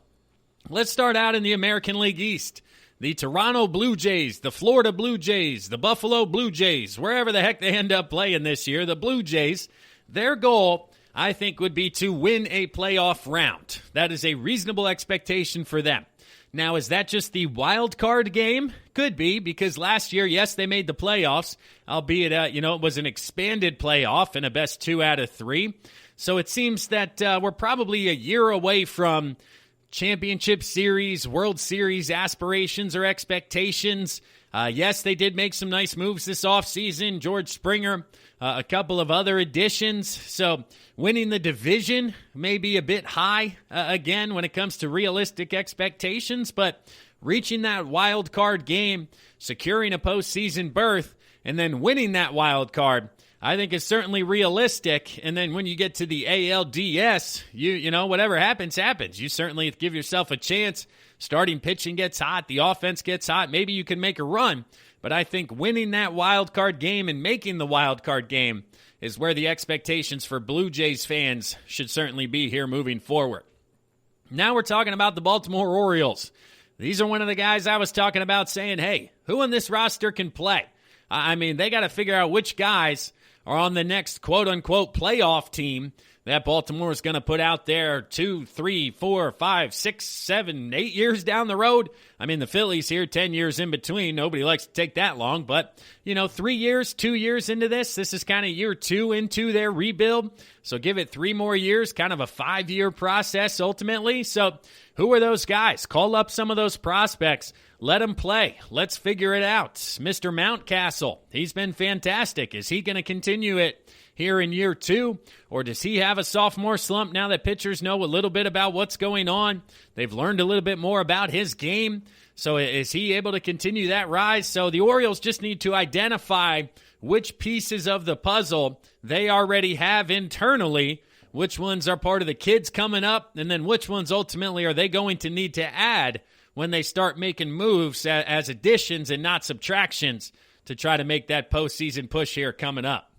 let's start out in the American League East. The Toronto Blue Jays, the Florida Blue Jays, the Buffalo Blue Jays, wherever the heck they end up playing this year, the Blue Jays, their goal, I think would be to win a playoff round. That is a reasonable expectation for them. Now, is that just the wild card game? Could be, because last year, yes, they made the playoffs, albeit, it was an expanded playoff and a best 2 out of 3. So it seems that we're probably a year away from championship series, World Series aspirations or expectations. Yes, they did make some nice moves this offseason. George Springer, a couple of other additions. So winning the division may be a bit high, again, when it comes to realistic expectations. But reaching that wild card game, securing a postseason berth, and then winning that wild card, I think is certainly realistic. And then when you get to the ALDS, you know, whatever happens, happens. You certainly give yourself a chance. Starting pitching gets hot, the offense gets hot, maybe you can make a run. But I think winning that wild card game and making the wild card game is where the expectations for Blue Jays fans should certainly be here moving forward. Now we're talking about the Baltimore Orioles. These are one of the guys I was talking about saying, hey, who on this roster can play? I mean, they got to figure out which guys are on the next quote-unquote playoff team that Baltimore is going to put out there 2, 3, 4, 5, 6, 7, 8 years down the road. I mean, the Phillies here, 10 years in between. Nobody likes to take that long. But, 3 years, 2 years into this is kind of year 2 into their rebuild. So give it 3 more years, kind of a 5-year process ultimately. So who are those guys? Call up some of those prospects. Let him play. Let's figure it out. Mr. Mountcastle, he's been fantastic. Is he going to continue it here in year 2? Or does he have a sophomore slump now that pitchers know a little bit about what's going on? They've learned a little bit more about his game. So is he able to continue that rise? So the Orioles just need to identify which pieces of the puzzle they already have internally, which ones are part of the kids coming up, and then which ones ultimately are they going to need to add when they start making moves as additions and not subtractions to try to make that postseason push here coming up.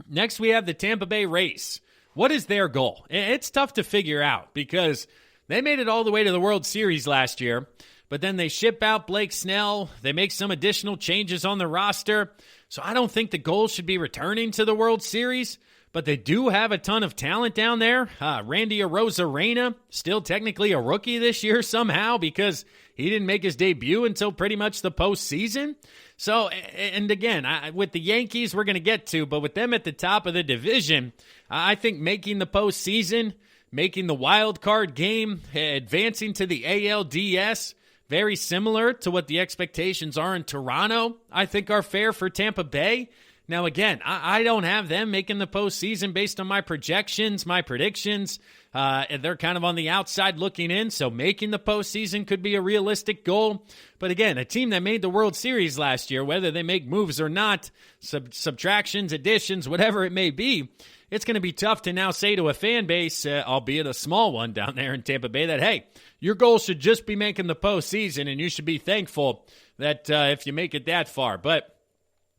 Next, we have the Tampa Bay Race. What is their goal? It's tough to figure out because they made it all the way to the World Series last year, but then they ship out Blake Snell. They make some additional changes on the roster. So I don't think the goal should be returning to the World Series, but they do have a ton of talent down there. Randy Rosarina, still technically a rookie this year somehow because he didn't make his debut until pretty much the postseason. So, and again, with the Yankees we're going to get to, but with them at the top of the division, I think making the postseason, making the wild card game, advancing to the ALDS, very similar to what the expectations are in Toronto, I think are fair for Tampa Bay. Now, again, I don't have them making the postseason based on my projections, my predictions. They're kind of on the outside looking in, so making the postseason could be a realistic goal. But again, a team that made the World Series last year, whether they make moves or not, subtractions, additions, whatever it may be, it's going to be tough to now say to a fan base, albeit a small one down there in Tampa Bay, that, hey, your goal should just be making the postseason, and you should be thankful that if you make it that far. But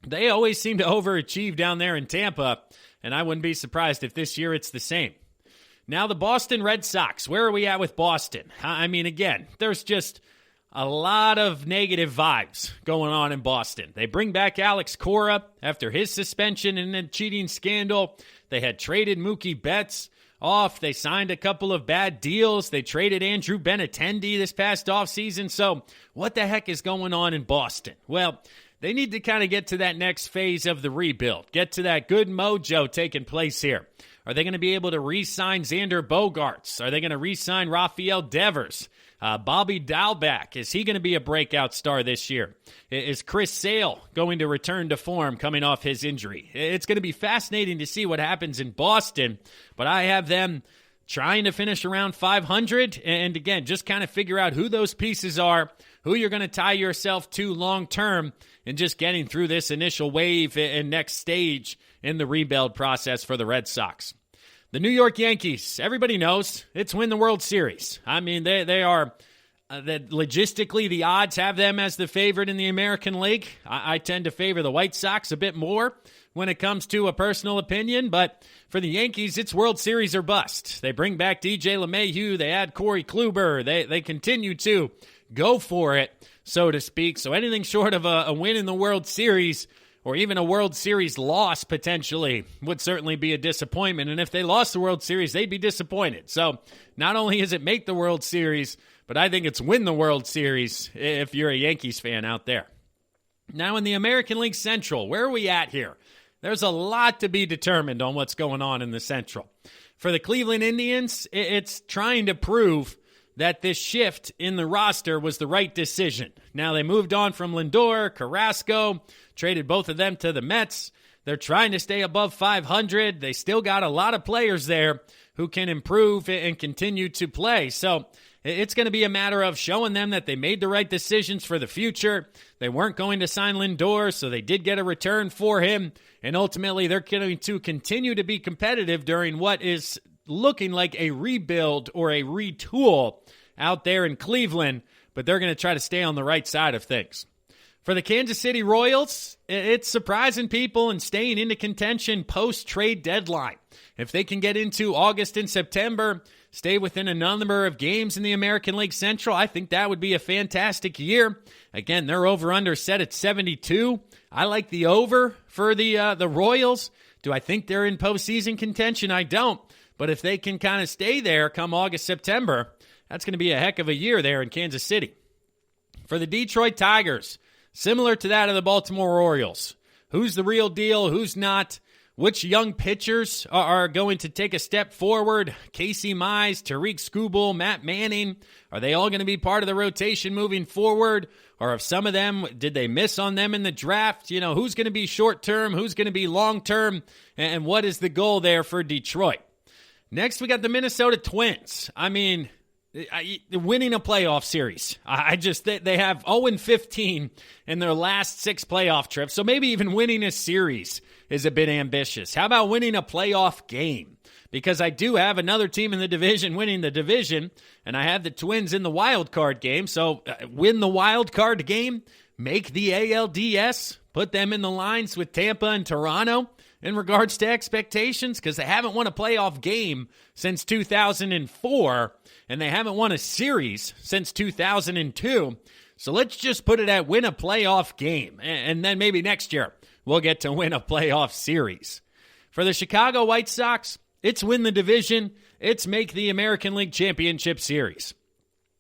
they always seem to overachieve down there in Tampa, and I wouldn't be surprised if this year it's the same. Now, the Boston Red Sox, where are we at with Boston? I mean, again, there's just a lot of negative vibes going on in Boston. They bring back Alex Cora after his suspension and a cheating scandal. They had traded Mookie Betts off. They signed a couple of bad deals. They traded Andrew Benintendi this past offseason. So what the heck is going on in Boston? Well, they need to kind of get to that next phase of the rebuild, get to that good mojo taking place here. Are they going to be able to re-sign Xander Bogaerts? Are they going to re-sign Rafael Devers? Bobby Dalbec, is he going to be a breakout star this year? Is Chris Sale going to return to form coming off his injury? It's going to be fascinating to see what happens in Boston, but I have them trying to finish around 500, and again, just kind of figure out who those pieces are, who you're going to tie yourself to long-term, and just getting through this initial wave and next stage in the rebuild process for the Red Sox. The New York Yankees, everybody knows, it's win the World Series. I mean, they are, logistically, the odds have them as the favorite in the American League. I tend to favor the White Sox a bit more when it comes to a personal opinion, but for the Yankees, it's World Series or bust. They bring back DJ LeMahieu, they add Corey Kluber, they continue to go for it, so to speak. So anything short of a win in the World Series or even a World Series loss potentially would certainly be a disappointment. And if they lost the World Series, they'd be disappointed. So not only is it make the World Series, but I think it's win the World Series if you're a Yankees fan out there. Now in the American League Central, where are we at here? There's a lot to be determined on what's going on in the Central. For the Cleveland Indians, it's trying to prove that this shift in the roster was the right decision. Now, they moved on from Lindor, Carrasco, traded both of them to the Mets. They're trying to stay above 500. They still got a lot of players there who can improve and continue to play. So it's going to be a matter of showing them that they made the right decisions for the future. They weren't going to sign Lindor, so they did get a return for him. And ultimately, they're going to continue to be competitive during what is looking like a rebuild or a retool out there in Cleveland, but they're going to try to stay on the right side of things. For the Kansas City Royals, it's surprising people and staying into contention post-trade deadline. If they can get into August and September, stay within a number of games in the American League Central, I think that would be a fantastic year. Again, their over-under set at 72. I like the over for the Royals. Do I think they're in postseason contention? I don't. But if they can kind of stay there come August, September, that's going to be a heck of a year there in Kansas City. For the Detroit Tigers, similar to that of the Baltimore Orioles, who's the real deal, who's not? Which young pitchers are going to take a step forward? Casey Mize, Tariq Skubal, Matt Manning, are they all going to be part of the rotation moving forward? Or if some of them, did they miss on them in the draft? You know, who's going to be short-term, who's going to be long-term, and what is the goal there for Detroit? Next, we got the Minnesota Twins. I mean, winning a playoff series. They have 0-15 in their last 6 playoff trips, so maybe even winning a series is a bit ambitious. How about winning a playoff game? Because I do have another team in the division winning the division, and I have the Twins in the wild card game, so win the wild card game, make the ALDS, put them in the lines with Tampa and Toronto in regards to expectations, because they haven't won a playoff game since 2004, and they haven't won a series since 2002. So let's just put it at win a playoff game, and then maybe next year we'll get to win a playoff series. For the Chicago White Sox, it's win the division, it's make the American League Championship Series.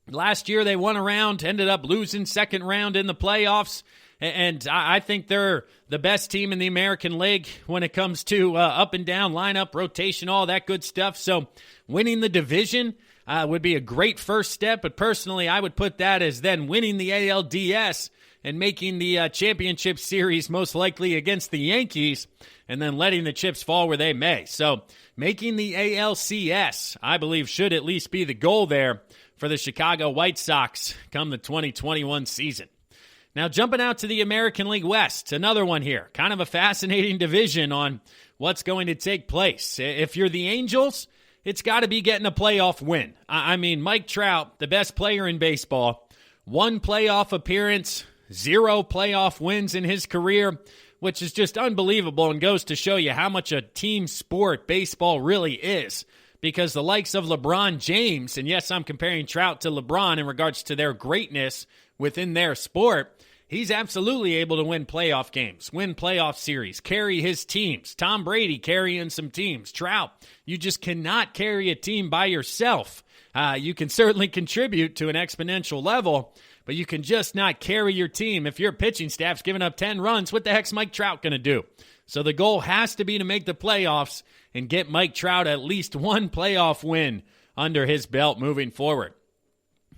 Last year they won a round, ended up losing second round in the playoffs, and I think they're the best team in the American League when it comes to up and down lineup, rotation, all that good stuff. So winning the division would be a great first step, but personally I would put that as then winning the ALDS and making the championship series most likely against the Yankees, and then letting the chips fall where they may. So making the ALCS, I believe, should at least be the goal there for the Chicago White Sox come the 2021 season. Now, jumping out to the American League West, another one here. Kind of a fascinating division on what's going to take place. If you're the Angels, it's got to be getting a playoff win. I mean, Mike Trout, the best player in baseball, 1 playoff appearance, 0 playoff wins in his career, which is just unbelievable and goes to show you how much a team sport baseball really is. Because the likes of LeBron James, and yes, I'm comparing Trout to LeBron in regards to their greatness within their sport, he's absolutely able to win playoff games, win playoff series, carry his teams. Tom Brady carrying some teams. Trout, you just cannot carry a team by yourself. You can certainly contribute to an exponential level, but you can just not carry your team. If your pitching staff's giving up 10 runs, what the heck's Mike Trout going to do? So the goal has to be to make the playoffs and get Mike Trout at least 1 playoff win under his belt moving forward.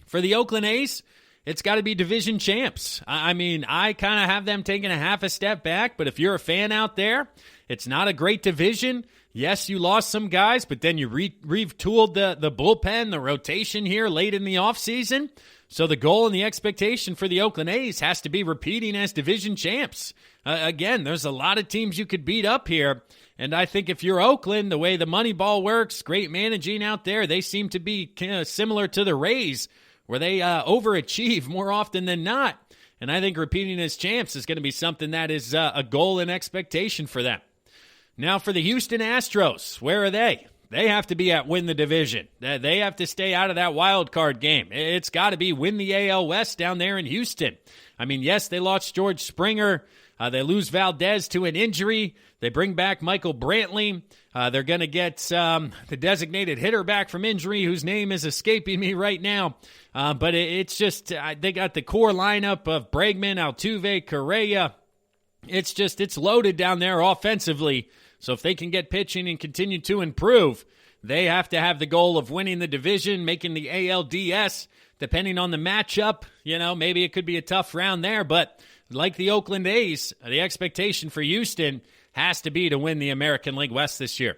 For the Oakland A's, it's got to be division champs. I mean, I kind of have them taking a half a step back, but if you're a fan out there, it's not a great division. Yes, you lost some guys, but then you retooled the bullpen, the rotation here late in the offseason. So the goal and the expectation for the Oakland A's has to be repeating as division champs. Again, there's a lot of teams you could beat up here, and I think if you're Oakland, the way the money ball works, great managing out there, they seem to be kind of similar to the Rays, where they overachieve more often than not. And I think repeating as champs is going to be something that is a goal and expectation for them. Now for the Houston Astros, where are they? They have to be at win the division. They have to stay out of that wild card game. It's got to be win the AL West down there in Houston. I mean, yes, they lost George Springer. They lose Valdez to an injury. They bring back Michael Brantley. They're going to get the designated hitter back from injury, whose name is escaping me right now. But it's just they got the core lineup of Bregman, Altuve, Correa. It's loaded down there offensively. So if they can get pitching and continue to improve, they have to have the goal of winning the division, making the ALDS. Depending on the matchup, maybe it could be a tough round there. But like the Oakland A's, the expectation for Houston has to be to win the American League West this year.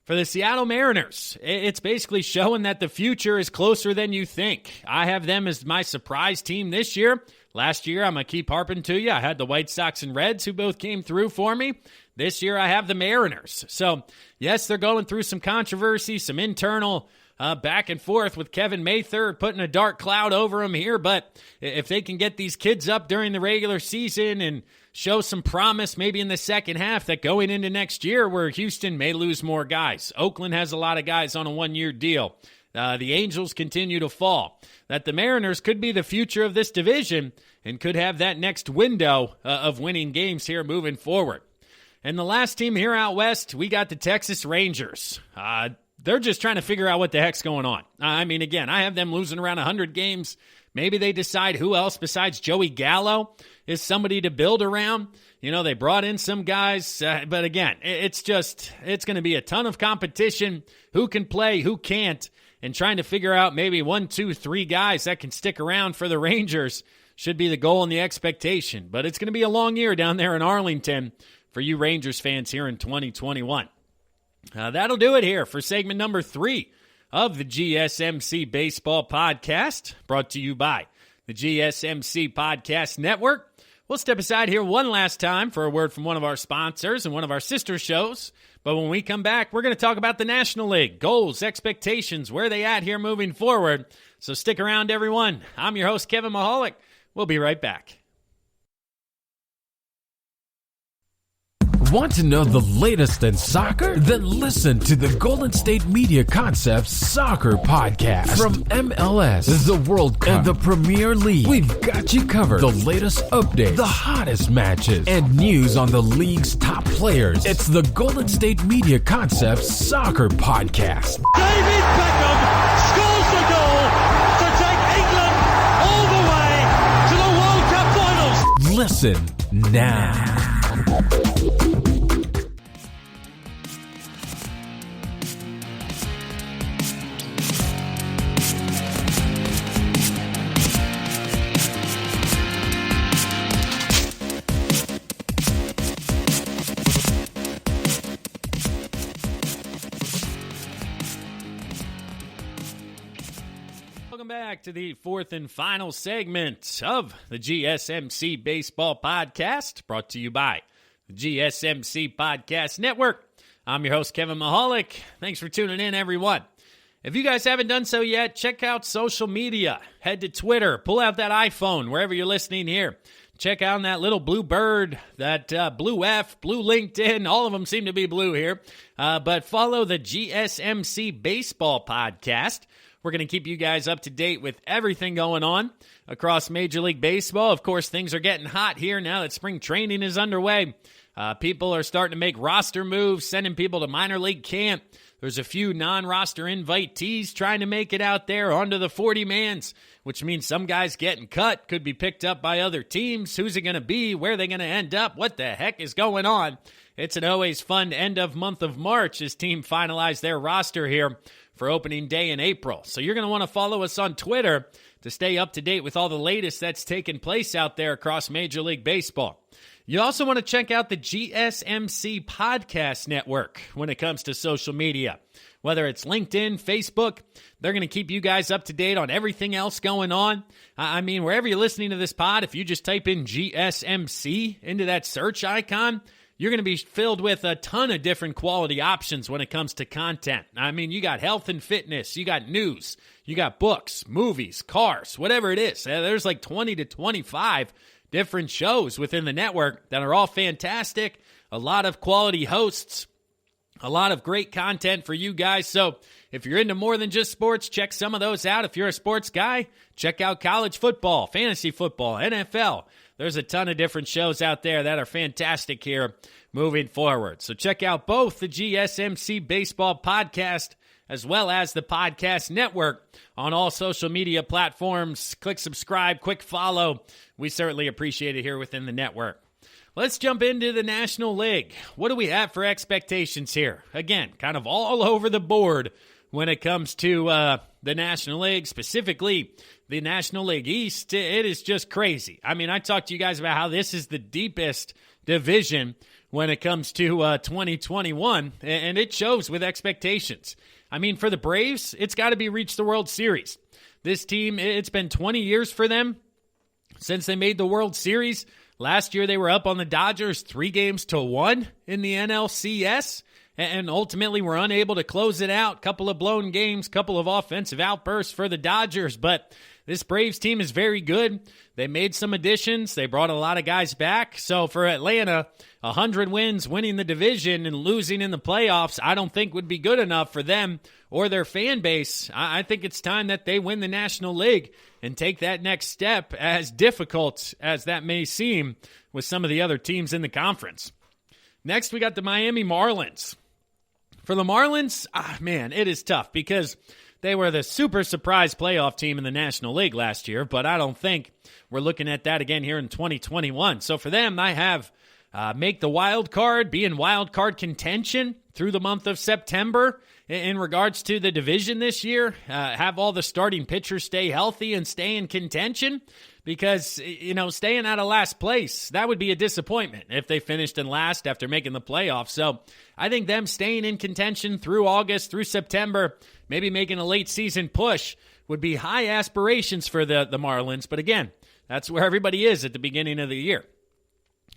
For the Seattle Mariners, it's basically showing that the future is closer than you think. I have them as my surprise team this year. Last year, I'm going to keep harping to you. I had the White Sox and Reds who both came through for me. This year, I have the Mariners. So, yes, they're going through some controversy, some internal back and forth with Kevin Mather, putting a dark cloud over him here. But if they can get these kids up during the regular season and show some promise maybe in the second half, that going into next year where Houston may lose more guys. Oakland has a lot of guys on a one-year deal. The Angels continue to fall. That the Mariners could be the future of this division and could have that next window of winning games here moving forward. And the last team here out west, we got the Texas Rangers. They're just trying to figure out what the heck's going on. Again, I have them losing around 100 games. Maybe they decide who else besides Joey Gallo is somebody to build around. They brought in some guys, but again, it's going to be a ton of competition. Who can play, who can't, and trying to figure out maybe 1, 2, 3 guys that can stick around for the Rangers should be the goal and the expectation. But it's going to be a long year down there in Arlington for you Rangers fans here in 2021. That'll do it here for segment number 3 of the GSMC Baseball Podcast, brought to you by the GSMC Podcast Network. We'll step aside here one last time for a word from one of our sponsors and one of our sister shows. But when we come back, we're going to talk about the National League, goals, expectations, where they at here moving forward. So stick around, everyone. I'm your host, Kevin Mahalik. We'll be right back. Want to know the latest in soccer? Then listen to the Golden State Media Concepts Soccer Podcast. From MLS, the World Cup, and the Premier League, we've got you covered. The latest updates, the hottest matches, and news on the league's top players. It's the Golden State Media Concepts Soccer Podcast. David Beckham scores the goal to take England all the way to the World Cup finals. Listen now. Welcome back to the fourth and final segment of the GSMC Baseball Podcast, brought to you by the GSMC Podcast Network. I'm your host, Kevin Mahalik. Thanks for tuning in, everyone. If you guys haven't done so yet, check out social media. Head to Twitter. Pull out that iPhone, wherever you're listening here. Check out that little blue bird, that blue F, blue LinkedIn. All of them seem to be blue here. But follow the GSMC Baseball Podcast. We're going to keep you guys up to date with everything going on across Major League Baseball. Of course, things are getting hot here now that spring training is underway. People are starting to make roster moves, sending people to minor league camp. There's a few non-roster invitees trying to make it out there onto the 40-mans, which means some guys getting cut, could be picked up by other teams. Who's it going to be? Where are they going to end up? What the heck is going on? It's an always fun end of month of March as team finalize their roster here for opening day in April. So you're going to want to follow us on Twitter to stay up to date with all the latest that's taking place out there across Major League Baseball. You also want to check out the GSMC Podcast Network when it comes to social media. Whether it's LinkedIn, Facebook, they're going to keep you guys up to date on everything else going on. Wherever you're listening to this pod, if you just type in GSMC into that search icon, you're going to be filled with a ton of different quality options when it comes to content. You got health and fitness, you got news, you got books, movies, cars, whatever it is. There's like 20 to 25 different shows within the network that are all fantastic. A lot of quality hosts, a lot of great content for you guys. So if you're into more than just sports, check some of those out. If you're a sports guy, check out college football, fantasy football, NFL. there's a ton of different shows out there that are fantastic here moving forward. So check out both the GSMC Baseball Podcast as well as the Podcast Network on all social media platforms. Click subscribe, quick follow. We certainly appreciate it here within the network. Let's jump into the National League. What do we have for expectations here? Again, kind of all over the board when it comes to the National League, specifically the National League East. It is just crazy. I mean, I talked to you guys about how this is the deepest division when it comes to 2021, and it shows with expectations. I mean, for the Braves, it's got to be reach the World Series. This team, it's been 20 years for them since they made the World Series. Last year, they were up on the Dodgers 3-1 in the NLCS, and ultimately were unable to close it out. Couple of blown games, couple of offensive outbursts for the Dodgers, but this Braves team is very good. They made some additions. They brought a lot of guys back. So for Atlanta, 100 wins, winning the division and losing in the playoffs, I don't think would be good enough for them or their fan base. I think it's time that they win the National League and take that next step, as difficult as that may seem with some of the other teams in the conference. Next, we got the Miami Marlins. For the Marlins, man, it is tough because they were the super surprise playoff team in the National League last year, but I don't think we're looking at that again here in 2021. So for them, I have make the wild card, be in wild card contention through the month of September in regards to the division this year. Have all the starting pitchers stay healthy and stay in contention, because, you know, staying out of last place, that would be a disappointment if they finished in last after making the playoffs. So I think them staying in contention through August, through September, maybe making a late season push would be high aspirations for the Marlins. But again, that's where everybody is at the beginning of the year.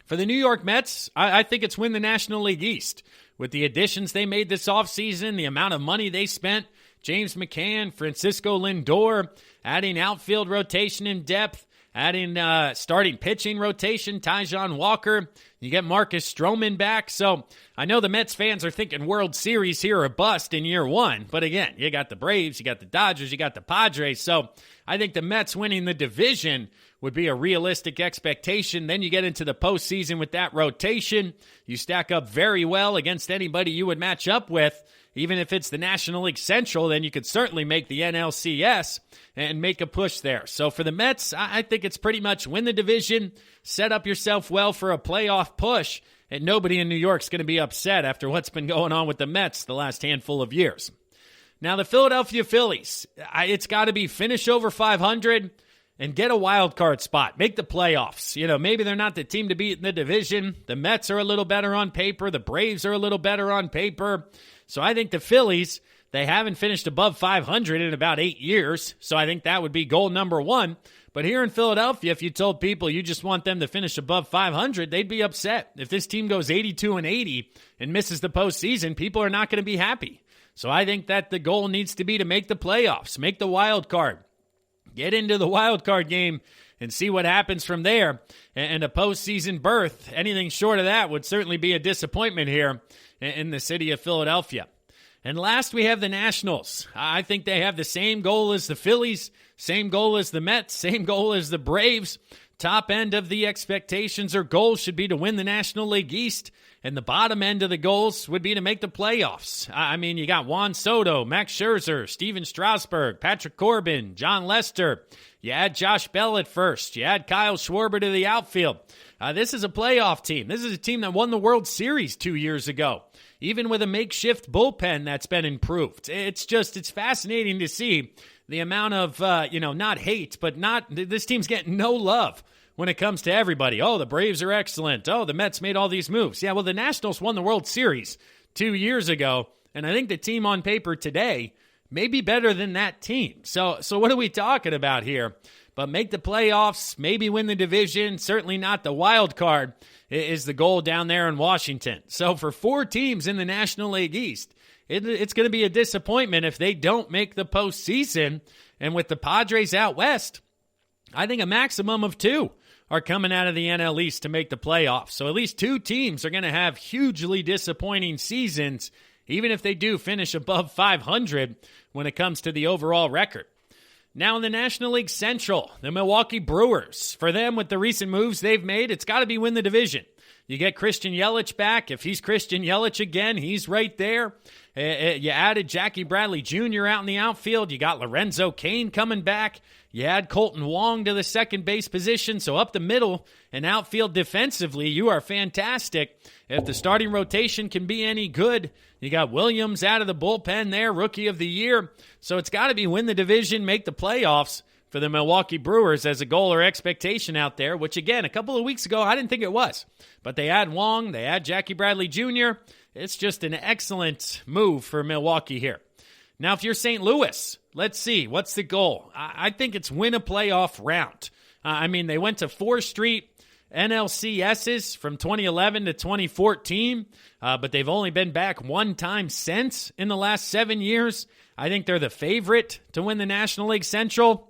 For the New York Mets, I think it's win the National League East. With the additions they made this offseason, the amount of money they spent, James McCann, Francisco Lindor, adding outfield rotation in depth, adding starting pitching rotation, Taijuan Walker. You get Marcus Stroman back. So I know the Mets fans are thinking World Series here or bust in year one. But again, you got the Braves, you got the Dodgers, you got the Padres. So I think the Mets winning the division would be a realistic expectation. Then you get into the postseason with that rotation. You stack up very well against anybody you would match up with. Even if it's the National League Central, then you could certainly make the NLCS and make a push there. So for the Mets, I think it's pretty much win the division, set up yourself well for a playoff push, and nobody in New York's going to be upset after what's been going on with the Mets the last handful of years. Now, the Philadelphia Phillies, it's got to be finish over 500 and get a wild card spot. Make the playoffs. You know, maybe they're not the team to beat in the division. The Mets are a little better on paper. The Braves are a little better on paper. So I think the Phillies, they haven't finished above 500 in about 8 years. So I think that would be goal number one. But here in Philadelphia, if you told people you just want them to finish above 500, they'd be upset. If this team goes 82-80 and misses the postseason, people are not going to be happy. So I think that the goal needs to be to make the playoffs, make the wild card, get into the wild card game and see what happens from there. And a postseason berth, anything short of that would certainly be a disappointment here in the city of Philadelphia. And last, we have the Nationals. I think they have the same goal as the Phillies, same goal as the Mets, same goal as the Braves. Top end of the expectations or goals should be to win the National League East, and the bottom end of the goals would be to make the playoffs. I mean, you got Juan Soto, Max Scherzer, Steven Strasburg, Patrick Corbin, John Lester. You add Josh Bell at first. You add Kyle Schwarber to the outfield. This is a playoff team. This is a team that won the World Series 2 years ago, even with a makeshift bullpen that's been improved. It's fascinating to see the amount of, not hate, but this team's getting no love when it comes to everybody. Oh, the Braves are excellent. Oh, the Mets made all these moves. Yeah, well, the Nationals won the World Series 2 years ago, and I think the team on paper today may be better than that team. So what are we talking about here? But make the playoffs, maybe win the division, certainly not the wild card is the goal down there in Washington. So for 4 teams in the National League East, it's going to be a disappointment if they don't make the postseason. And with the Padres out west, I think a maximum of 2 are coming out of the NL East to make the playoffs. So at least 2 teams are going to have hugely disappointing seasons, even if they do finish above 500 when it comes to the overall record. Now in the National League Central, the Milwaukee Brewers. For them, with the recent moves they've made, it's got to be win the division. You get Christian Yelich back. If he's Christian Yelich again, he's right there. You added Jackie Bradley Jr. out in the outfield. You got Lorenzo Cain coming back. You add Colton Wong to the second base position. So up the middle and outfield defensively, you are fantastic. If the starting rotation can be any good, you got Williams out of the bullpen there, Rookie of the Year. So it's got to be win the division, make the playoffs for the Milwaukee Brewers as a goal or expectation out there, which, again, a couple of weeks ago, I didn't think it was. But they add Wong, they add Jackie Bradley Jr. It's just an excellent move for Milwaukee here. Now, if you're St. Louis, let's see. What's the goal? I think it's win a playoff round. They went to 4 straight NLCSs from 2011 to 2014, but they've only been back one time since in the last 7 years. I think they're the favorite to win the National League Central.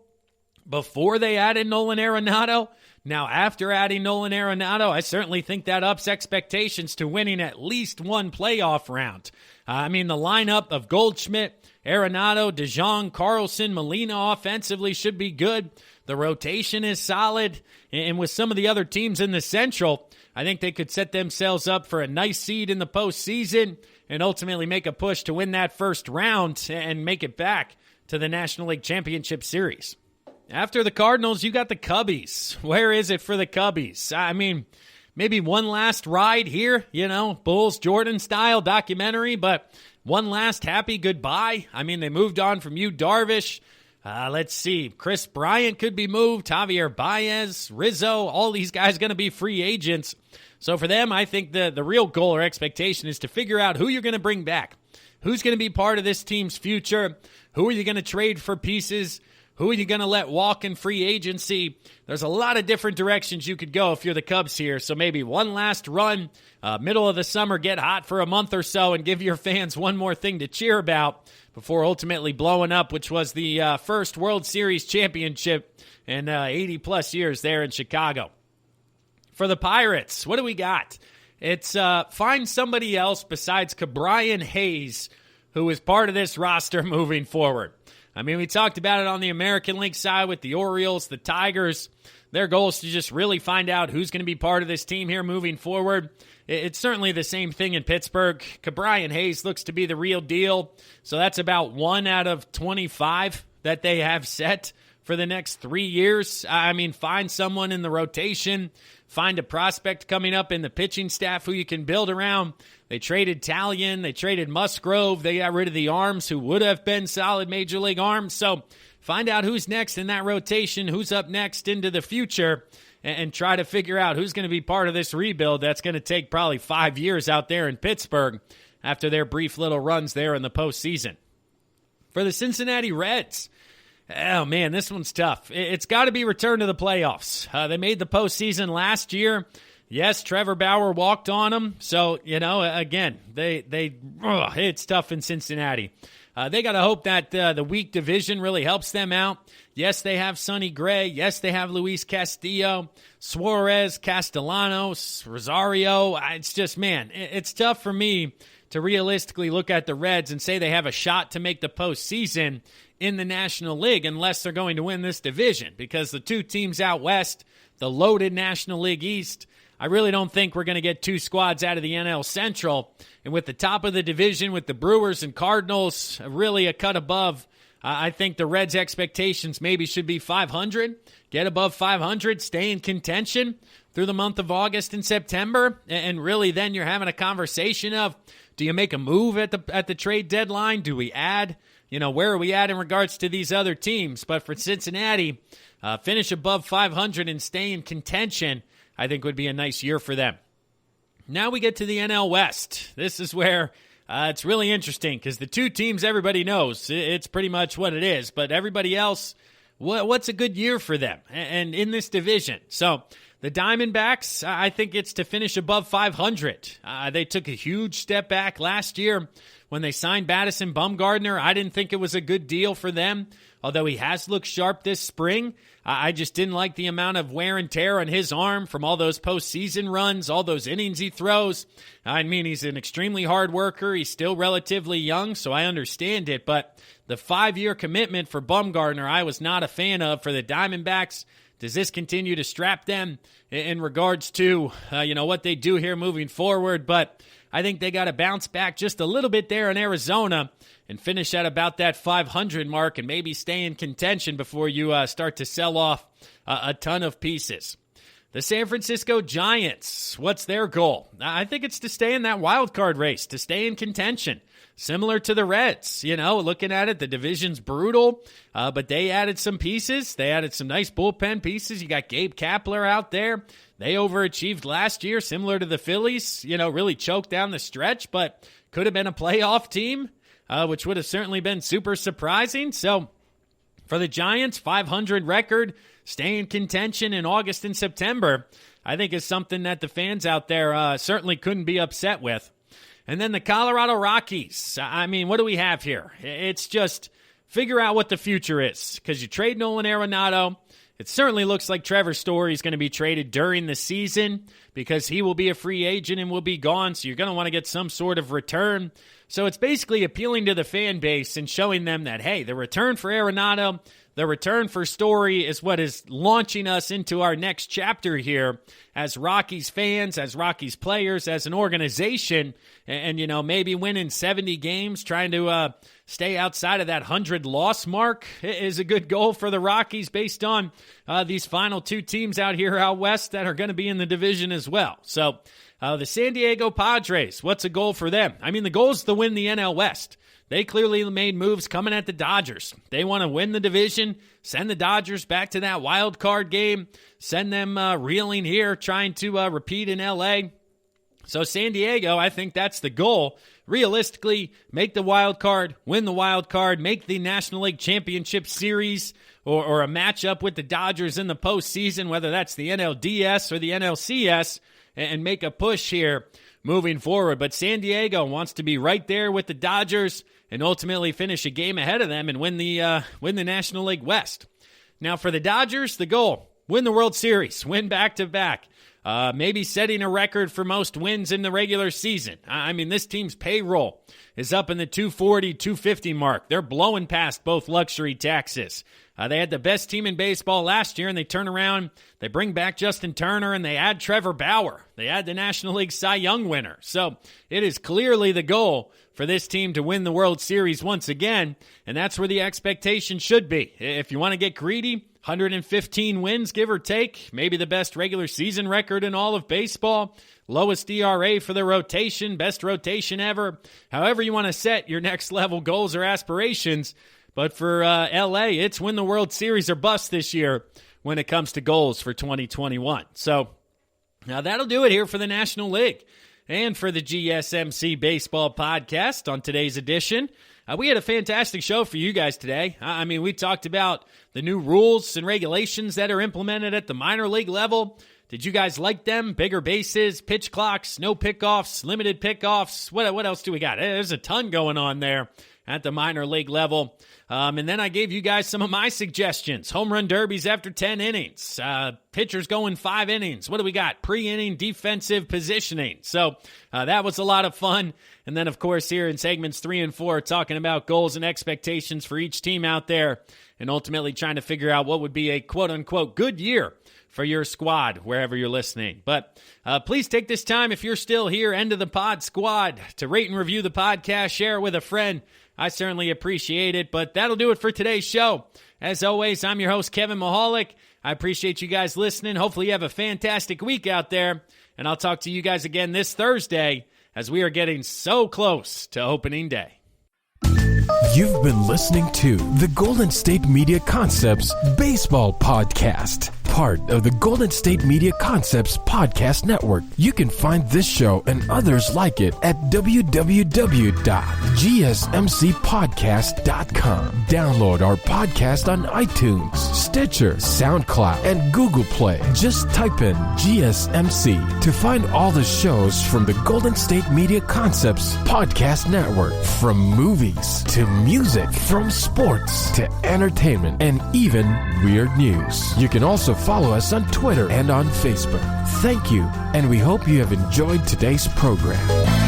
Before they added Nolan Arenado. Now, after adding Nolan Arenado, I certainly think that ups expectations to winning at least one playoff round. The lineup of Goldschmidt, Arenado, DeJong, Carlson, Molina offensively should be good. The rotation is solid. And with some of the other teams in the Central, I think they could set themselves up for a nice seed in the postseason and ultimately make a push to win that first round and make it back to the National League Championship Series. After the Cardinals, you got the Cubbies. Where is it for the Cubbies? Maybe one last ride here, Bulls Jordan style documentary, but one last happy goodbye. They moved on from Yu Darvish. Let's see. Chris Bryant could be moved. Javier Baez, Rizzo, all these guys going to be free agents. So for them, I think the real goal or expectation is to figure out who you're going to bring back. Who's going to be part of this team's future? Who are you going to trade for pieces? Who are you going to let walk in free agency? There's a lot of different directions you could go if you're the Cubs here. So maybe one last run, middle of the summer, get hot for a month or so and give your fans one more thing to cheer about before ultimately blowing up, which was the first World Series championship in 80-plus years there in Chicago. For the Pirates, what do we got? It's find somebody else besides Ke'Bryan Hayes who is part of this roster moving forward. We talked about it on the American League side with the Orioles, the Tigers. Their goal is to just really find out who's going to be part of this team here moving forward. It's certainly the same thing in Pittsburgh. Ke'Bryan Hayes looks to be the real deal. So that's about 1 out of 25 that they have set for the next 3 years. Find someone in the rotation. Find a prospect coming up in the pitching staff who you can build around. They traded Talion. They traded Musgrove. They got rid of the arms who would have been solid Major League arms. So find out who's next in that rotation, who's up next into the future, and try to figure out who's going to be part of this rebuild that's going to take probably 5 years out there in Pittsburgh after their brief little runs there in the postseason. For the Cincinnati Reds, oh, man, this one's tough. It's got to be return to the playoffs. They made the postseason last year. Yes, Trevor Bauer walked on them. So, again, it's tough in Cincinnati. They got to hope that the weak division really helps them out. Yes, they have Sonny Gray. Yes, they have Luis Castillo, Suarez, Castellanos, Rosario. It's just, man, it's tough for me to realistically look at the Reds and say they have a shot to make the postseason in the National League unless they're going to win this division, because the two teams out west, the loaded National League East, I really don't think we're going to get 2 squads out of the NL Central. And with the top of the division, with the Brewers and Cardinals really a cut above, I think the Reds' expectations maybe should be 500, get above 500, stay in contention through the month of August and September. And really then you're having a conversation of, do you make a move at the trade deadline? Do we add? Where are we at in regards to these other teams? But for Cincinnati, finish above 500 and stay in contention, I think would be a nice year for them. Now we get to the NL West. This is where it's really interesting because the two teams everybody knows, it's pretty much what it is. But everybody else, what's a good year for them and in this division? So The Diamondbacks, I think it's to finish above 500. They took a huge step back last year when they signed Madison Bumgarner. I didn't think it was a good deal for them, although he has looked sharp this spring. I just didn't like the amount of wear and tear on his arm from all those postseason runs, all those innings he throws. I mean, he's an extremely hard worker. He's still relatively young, so I understand it. But the 5-year commitment for Bumgarner, I was not a fan of for the Diamondbacks. Does this continue to strap them in regards to, what they do here moving forward? But I think they got to bounce back just a little bit there in Arizona and finish at about that 500 mark and maybe stay in contention before you start to sell off a ton of pieces. The San Francisco Giants, what's their goal? I think it's to stay in that wild card race, to stay in contention. Similar to the Reds, looking at it, the division's brutal, but they added some pieces. They added some nice bullpen pieces. You got Gabe Kapler out there. They overachieved last year, similar to the Phillies, really choked down the stretch, but could have been a playoff team, which would have certainly been super surprising. So for the Giants, 500 record, stay in contention in August and September, I think is something that the fans out there certainly couldn't be upset with. And then the Colorado Rockies. I mean, what do we have here? It's just figure out what the future is, because you trade Nolan Arenado. It certainly looks like Trevor Story is going to be traded during the season because he will be a free agent and will be gone, so you're going to want to get some sort of return. So it's basically appealing to the fan base and showing them that, hey, the return for Arenado, the return for Story is what is launching us into our next chapter here as Rockies fans, as Rockies players, as an organization, and maybe winning 70 games, trying to stay outside of that 100-loss mark is a good goal for the Rockies based on these final 2 teams out here out west that are going to be in the division as well. So the San Diego Padres, what's a goal for them? I mean, the goal is to win the NL West. They clearly made moves coming at the Dodgers. They want to win the division, send the Dodgers back to that wild card game, send them reeling here, trying to repeat in L.A. So San Diego, I think that's the goal. Realistically, make the wild card, win the wild card, make the National League Championship Series or a matchup with the Dodgers in the postseason, whether that's the NLDS or the NLCS, and make a push here moving forward. But San Diego wants to be right there with the Dodgers and ultimately finish a game ahead of them and win the National League West. Now for the Dodgers, the goal, win the World Series, win back-to-back. Maybe setting a record for most wins in the regular season. I mean, this team's payroll is up in the 240, 250 mark. They're blowing past both luxury taxes. They had the best team in baseball last year, and they turn around, they bring back Justin Turner, and they add Trevor Bauer. They add the National League Cy Young winner. So it is clearly the goal for this team to win the World Series once again, and that's where the expectation should be. If you want to get greedy, 115 wins, give or take, maybe the best regular season record in all of baseball, lowest ERA for the rotation, best rotation ever. However you want to set your next level goals or aspirations. But for L.A., it's win the World Series or bust this year when it comes to goals for 2021. So now that'll do it here for the National League and for the GSMC Baseball Podcast on today's edition. We had a fantastic show for you guys today. I mean, we talked about the new rules and regulations that are implemented at the minor league level. Did you guys like them? Bigger bases, pitch clocks, no pickoffs, limited pickoffs. What else do we got? There's a ton going on there at the minor league level. And then I gave you guys some of my suggestions. Home run derbies after 10 innings. Pitchers going 5 innings. What do we got? Pre-inning defensive positioning. So that was a lot of fun. And then, of course, here in segments 3 and 4, talking about goals and expectations for each team out there and ultimately trying to figure out what would be a quote-unquote good year for your squad, wherever you're listening. But please take this time, if you're still here, end of the pod squad, to rate and review the podcast, share it with a friend. I certainly appreciate it, but that'll do it for today's show. As always, I'm your host, Kevin Mahalik. I appreciate you guys listening. Hopefully you have a fantastic week out there, and I'll talk to you guys again this Thursday as we are getting so close to opening day. You've been listening to the Golden State Media Concepts Baseball Podcast, part of the Golden State Media Concepts Podcast Network. You can find this show and others like it at www.gsmcpodcast.com. Download our podcast on iTunes, Stitcher, SoundCloud, and Google Play. Just type in GSMC to find all the shows from the Golden State Media Concepts Podcast Network. From movies to music, from sports to entertainment, and even weird news. You can also follow us on Twitter and on Facebook. Thank you, and we hope you have enjoyed today's program.